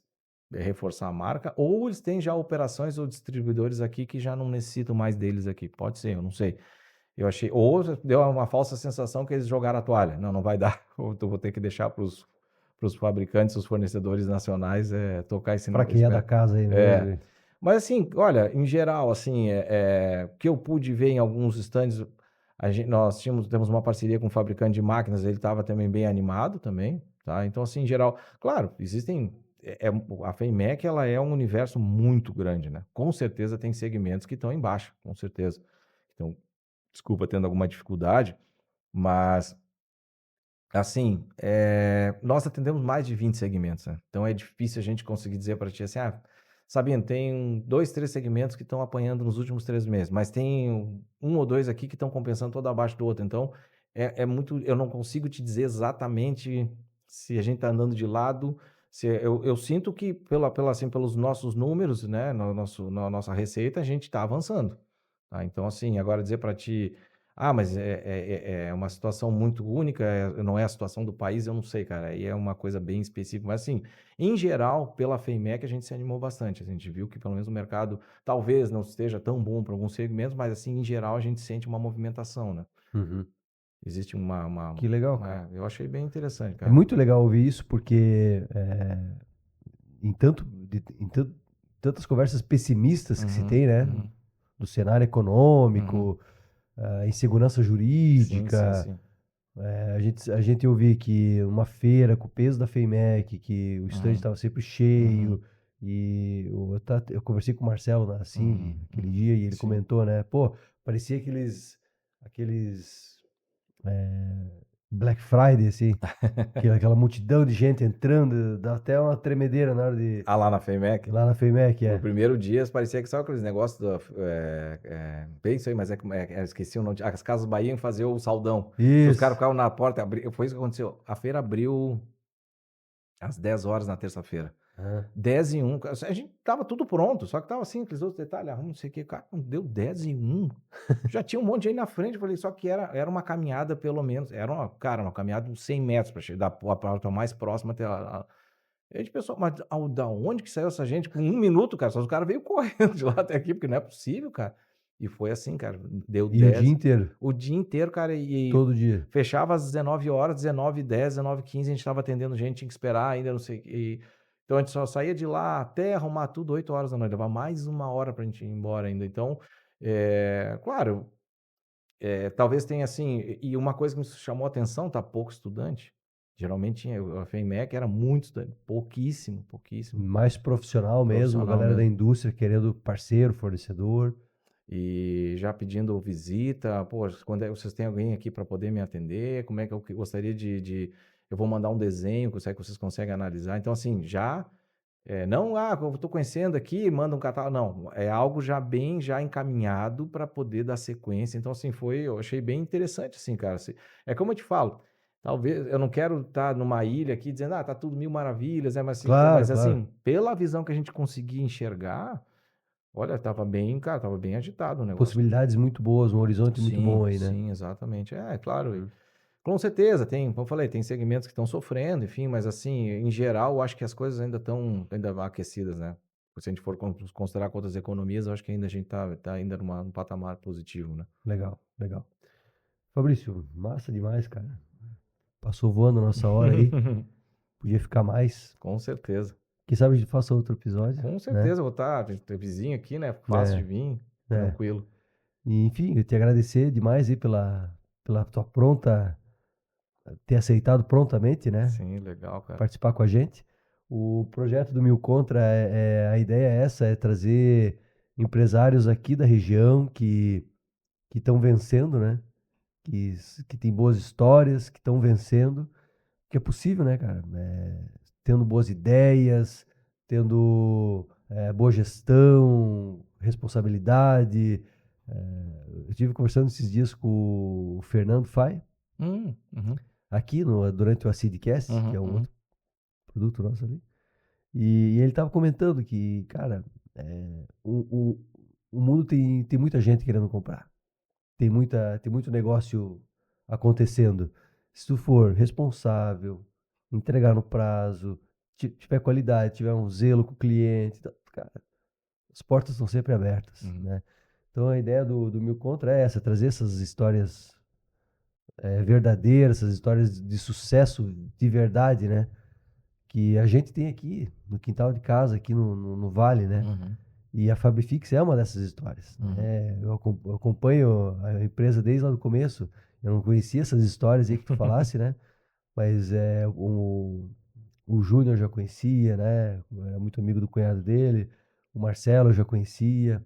reforçar a marca, ou eles têm já operações ou distribuidores aqui que já não necessitam mais deles aqui. Pode ser, eu não sei. Eu achei, ou deu uma falsa sensação que eles jogaram a toalha. Não, não vai dar. Vou ter que deixar para os fabricantes, os fornecedores nacionais tocar Pra quem esse é da mercado. casa aí É. mesmo. Mas assim, olha, em geral, assim, o que eu pude ver em alguns stands, temos uma parceria com um fabricante de máquinas, ele estava também bem animado também, tá? Então, assim, em geral, claro, existem, a FEIMEC, ela é um universo muito grande, né? Com certeza tem segmentos que estão em baixa, com certeza. Então, desculpa tendo alguma dificuldade, mas assim, nós atendemos mais de 20 segmentos, né? Então é difícil a gente conseguir dizer para ti assim, Sabino, tem 2, 3 segmentos que estão apanhando nos últimos 3 meses, mas tem um ou dois aqui que estão compensando todo abaixo do outro. Então, muito, eu não consigo te dizer exatamente se a gente está andando de lado. Eu sinto que, assim, pelos nossos números, né, na nossa receita, a gente está avançando. Tá? Então, assim, agora dizer para ti. Mas é uma situação muito única, não é a situação do país, eu não sei, cara. Aí é uma coisa bem específica. Mas, assim, em geral, pela FEIMEC, a gente se animou bastante. A gente viu que, pelo menos, o mercado talvez não esteja tão bom para alguns segmentos, mas, assim, em geral, a gente sente uma movimentação, né? Uhum. Existe Que legal, cara. eu achei bem interessante, É cara. muito legal ouvir isso, porque em tantas conversas pessimistas que se Uhum, tem, né? uhum, Do cenário uhum. econômico, insegurança Sim, sim, jurídica, sim. a gente ouvia que uma feira com o peso da FEIMEC, que o stand Uhum, estava sempre uhum, cheio, e eu conversei com o Marcelo, né, assim, uhum, aquele uhum. dia, e ele Sim. comentou, né, pô, parecia aqueles Black Friday, assim. Aquela multidão de gente entrando, dá até uma tremedeira na hora de. Ah, lá na FEMEC? Lá na FEMEC, No é. primeiro dia, parecia que só aqueles negócios bem isso aí, mas esqueci o nome. As Casas Bahia iam fazer o saldão. Então, os caras Isso. ficavam na porta, foi isso que aconteceu. A feira abriu às 10 horas na terça-feira. Ah, 10 e 1. A gente tava tudo pronto, só que tava assim, aqueles outros detalhes, arruma, não sei o que. Cara, não deu 10 e 1. Já tinha um monte de gente na frente, eu falei, só que era uma caminhada, pelo menos. Era uma caminhada de uns 100 metros para chegar da porta mais próxima até a gente pensou, mas da onde que saiu essa gente? Com 1 minuto, cara, só os caras veio correndo de lá até aqui, porque não é possível, cara. E foi assim, cara, deu e o dia 10. inteiro, O dia inteiro, cara, e todo dia. fechava às 19 horas, 19h10, 19h15, a gente estava atendendo gente, tinha que esperar ainda, não sei. Então a gente só saía de lá até arrumar tudo 8 horas da noite, levava mais 1 hora pra gente ir embora ainda. Então, claro, talvez tenha assim, e uma coisa que me chamou a atenção, tá pouco estudante. Geralmente a FEMEC era muito estudante, pouquíssimo, pouquíssimo. Mais profissional mesmo, a Profissional galera da mesmo. indústria querendo parceiro, fornecedor. E já pedindo visita, pô, quando vocês têm alguém aqui para poder me atender, como é que eu gostaria eu vou mandar um desenho, que vocês conseguem analisar. Então, assim, já, não, eu estou conhecendo aqui, manda um catálogo, não, é algo já encaminhado para poder dar sequência. Então, assim, eu achei bem interessante, assim, cara. É como eu te falo, talvez, eu não quero estar numa ilha aqui dizendo, tá tudo mil maravilhas, Claro, mas claro. assim, pela visão que a gente conseguia enxergar, olha, tava bem agitado o negócio. Possibilidades muito boas, um horizonte muito bom Sim, aí, né? sim, exatamente. Claro, e Hum. com certeza como eu falei, tem segmentos que estão sofrendo, enfim, mas assim, em geral, eu acho que as coisas ainda estão aquecidas, né? Se a gente for considerar com outras economias, eu acho que ainda a gente tá ainda num patamar positivo, né? Legal, legal. Fabrício, massa demais, cara. Passou voando a nossa hora aí. Podia ficar mais. Com certeza. Quem sabe a gente faça outro episódio, Com né? certeza, vou estar vizinho aqui, né? Fácil de É, vir, é. tranquilo. E, enfim, eu te agradecer demais aí pela tua ter aceitado prontamente, né? Sim, legal, cara. Participar com a gente. O projeto do Mil Contra, a ideia é essa, é trazer empresários aqui da região que estão vencendo, né? Que, que tem boas histórias, que estão vencendo, que é possível, né, cara? Tendo boas ideias, tendo boa gestão, responsabilidade. Eu estive conversando esses dias com o Fernando Fai, Uhum, aqui durante o Acidcast, que uhum, é um uhum. outro produto nosso ali. E ele estava comentando que, cara, o mundo tem muita gente querendo comprar. Tem muito negócio acontecendo. Se tu for responsável, entregar no prazo, tiver qualidade, tiver um zelo com o cliente, tá, cara, as portas estão sempre abertas, Uhum. né? Então a ideia do Mil Contra é essa, trazer essas histórias verdadeiras, essas histórias de sucesso de verdade, né? Que a gente tem aqui no quintal de casa, aqui no Vale, né? Uhum, E a Fabrifix é uma dessas histórias, uhum. né? Eu acompanho a empresa desde lá do começo. Eu não conhecia essas histórias aí que tu falasse, né? Mas o Júnior eu já conhecia, né? Eu era muito amigo do cunhado dele. O Marcelo eu já conhecia.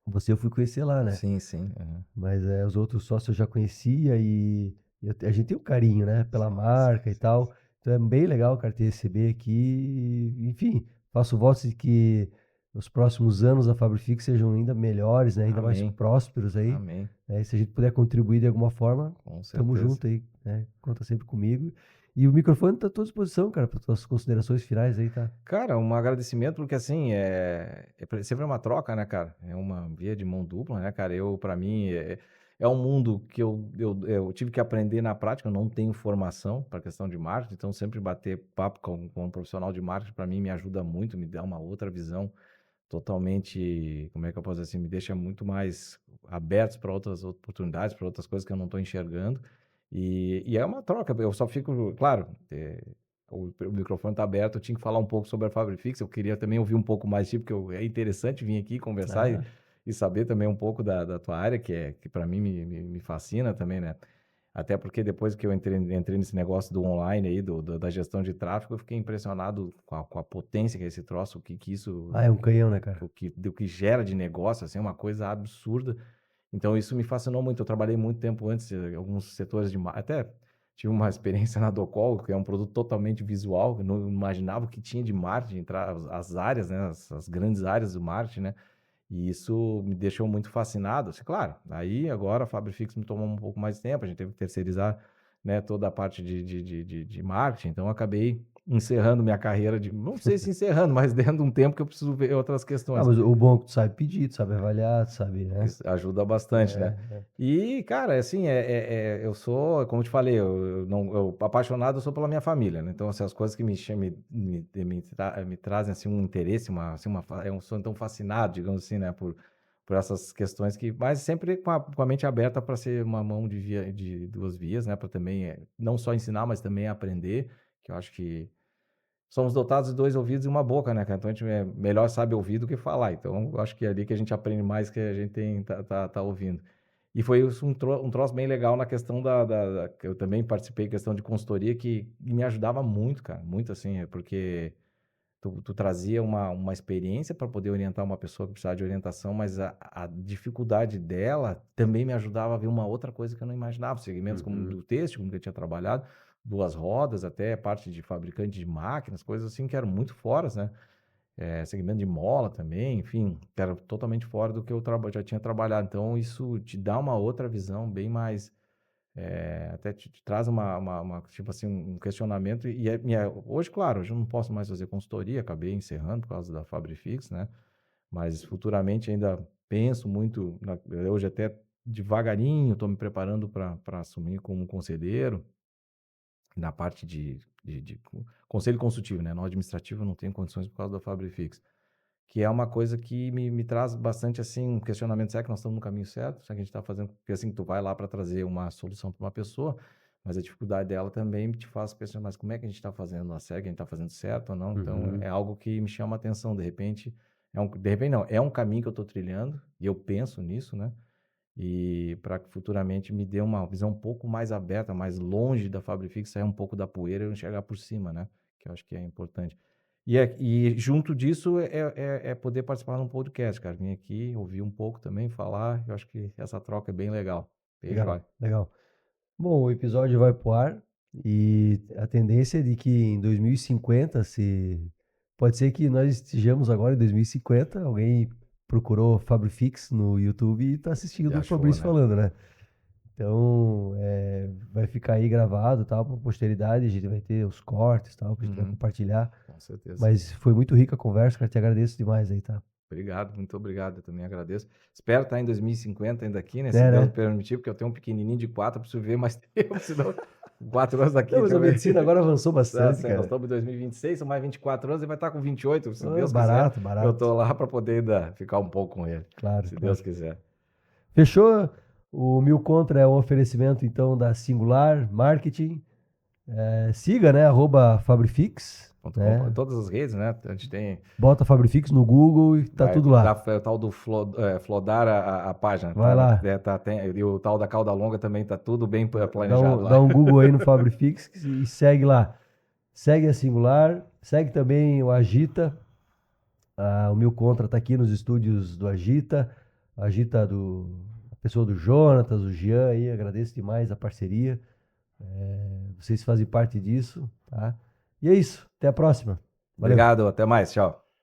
Você eu fui conhecer lá, né? Sim, sim. Uhum. Mas os outros sócios eu já conhecia e a gente tem um carinho, né? Pela Sim, sim, marca e sim, tal. sim. Então é bem legal, cara, te receber aqui. Enfim, faço votos de que os próximos anos da Fabrifix sejam ainda melhores, né? Ainda mais Amém. prósperos aí. Amém. Né? E se a gente puder contribuir de alguma forma, Com tamo certeza. junto aí, né? Conta sempre comigo. E o microfone tá à tua disposição, cara, para tuas considerações finais aí, tá? Cara, um agradecimento, porque assim, sempre uma troca, né, cara? É uma via de mão dupla, né, cara? Pra mim, é um mundo que eu tive que aprender na prática, eu não tenho formação para questão de marketing, então sempre bater papo com um profissional de marketing, para mim, me ajuda muito, me dá uma outra visão totalmente, como é que eu posso dizer assim, me deixa muito mais abertos para outras oportunidades, para outras coisas que eu não estou enxergando. E é uma troca, eu só fico, claro, o microfone está aberto, eu tinha que falar um pouco sobre a Fabrifix, eu queria também ouvir um pouco mais de ti, porque é interessante vir aqui conversar Ah, e saber também um pouco da tua área, que para mim me fascina também, né? Até porque depois que eu entrei nesse negócio do online aí, da gestão de tráfego, eu fiquei impressionado com a potência que é esse troço, o que isso, é um canhão, né, cara? do que gera de negócio, assim, é uma coisa absurda. Então isso me fascinou muito. Eu trabalhei muito tempo antes em alguns setores de até tive uma experiência na Docol, que é um produto totalmente visual, eu não imaginava o que tinha de marketing, as áreas, né, as grandes áreas do marketing, né, e isso me deixou muito fascinado. Assim, claro, aí agora a Fabrifix me tomou um pouco mais de tempo, a gente teve que terceirizar, né, toda a parte de marketing, então eu acabei encerrando minha carreira, não sei se encerrando, mas dentro de um tempo que eu preciso ver outras Ah, questões. mas o bom é que tu sabe pedir, tu sabe avaliar, tu sabe, né? Isso ajuda bastante, né? É. E, cara, assim, eu sou, como eu te falei, apaixonado eu sou pela minha família, né? Então, assim, as coisas que me chamam, me trazem, assim, um interesse, eu sou tão fascinado, digamos assim, né? Por essas questões mas sempre com a mente aberta para ser uma mão de duas vias, né? Para também, não só ensinar, mas também aprender, que eu acho que somos dotados de 2 ouvidos e uma boca, né, cara? Então a gente melhor sabe ouvir do que falar. Então eu acho que é ali que a gente aprende mais que a gente tá ouvindo. E foi isso um troço bem legal na questão que eu também participei, questão de consultoria, que me ajudava muito, cara. Muito assim, porque tu trazia uma experiência para poder orientar uma pessoa que precisava de orientação, mas a dificuldade dela também me ajudava a ver uma outra coisa que eu não imaginava. Segmentos como do têxtil, como que eu tinha trabalhado, duas rodas, até parte de fabricante de máquinas, coisas assim que eram muito fora, né? Segmento de mola também, enfim, que era totalmente fora do que eu já tinha trabalhado. Então, isso te dá uma outra visão bem mais até te traz tipo assim, um questionamento. Hoje, claro, hoje eu não posso mais fazer consultoria, acabei encerrando por causa da Fabrifix, né? Mas futuramente ainda penso muito, hoje até devagarinho estou me preparando para assumir como conselheiro na parte de conselho consultivo, né? No administrativo eu não tenho condições por causa da Fabrifix, que é uma coisa que me traz bastante, assim, um questionamento: será que nós estamos no caminho certo? Será que a gente está fazendo? Porque, assim, tu vai lá para trazer uma solução para uma pessoa, mas a dificuldade dela também te faz pensar, mas como é que a gente está fazendo? Será que a gente está fazendo certo ou não? Então, é algo que me chama a atenção. De repente, de repente não, é um caminho que eu estou trilhando, e eu penso nisso, né? E para que futuramente me dê uma visão um pouco mais aberta, mais longe da Fabrifix, sair um pouco da poeira e eu enxergar por cima, né? Que eu acho que é importante. E junto disso é poder participar num podcast, cara. Vim aqui, ouvir um pouco também, falar. Eu acho que essa troca é bem legal. Bem Legal, jóia. legal. Bom, o episódio vai pro ar e a tendência é de que em 2050, se pode ser que nós estejamos agora em 2050, alguém procurou Fabrifix no YouTube e está assistindo Já o achou, Fabrício né? falando, né? Então, vai ficar aí gravado, tal, para posteridade, a gente vai ter os cortes, tal, que a gente vai compartilhar. Com certeza. Mas foi muito rica a conversa, cara, te agradeço demais aí, tá? Obrigado, muito obrigado. Eu também agradeço. Espero estar em 2050 ainda aqui, né? Se É, Deus me né? permitir, porque eu tenho um pequenininho de 4, preciso ver mais tempo, senão 4 anos daqui Não, mas a também. medicina agora avançou Tá bastante, certo, nós cara. estamos em 2026, são mais 24 anos, ele vai estar com 28, se Ah, Deus quiser. barato, Eu barato. estou lá para poder ainda ficar um pouco com ele, Claro, se Deus claro. quiser. Fechou? O Mil Contra é um oferecimento, então, da Singular Marketing. Siga, né? @Fabrifix, né? Todas as redes, né? A gente tem. Bota Fabrifix no Google e tá Vai tudo dar lá. o tal do flodar a página, Vai tá, né? lá. E o tal da cauda longa também tá tudo bem Dá planejado um, lá. dá um Google aí no Fabrifix e segue lá. Segue a Singular, segue também o Agita. O Mil Contra tá aqui nos estúdios do Agita. Agita a pessoa do Jonatas, o Jean aí, agradeço demais a parceria. Vocês fazem parte disso, tá? E é isso. Até a próxima. Valeu. Obrigado, até mais, tchau.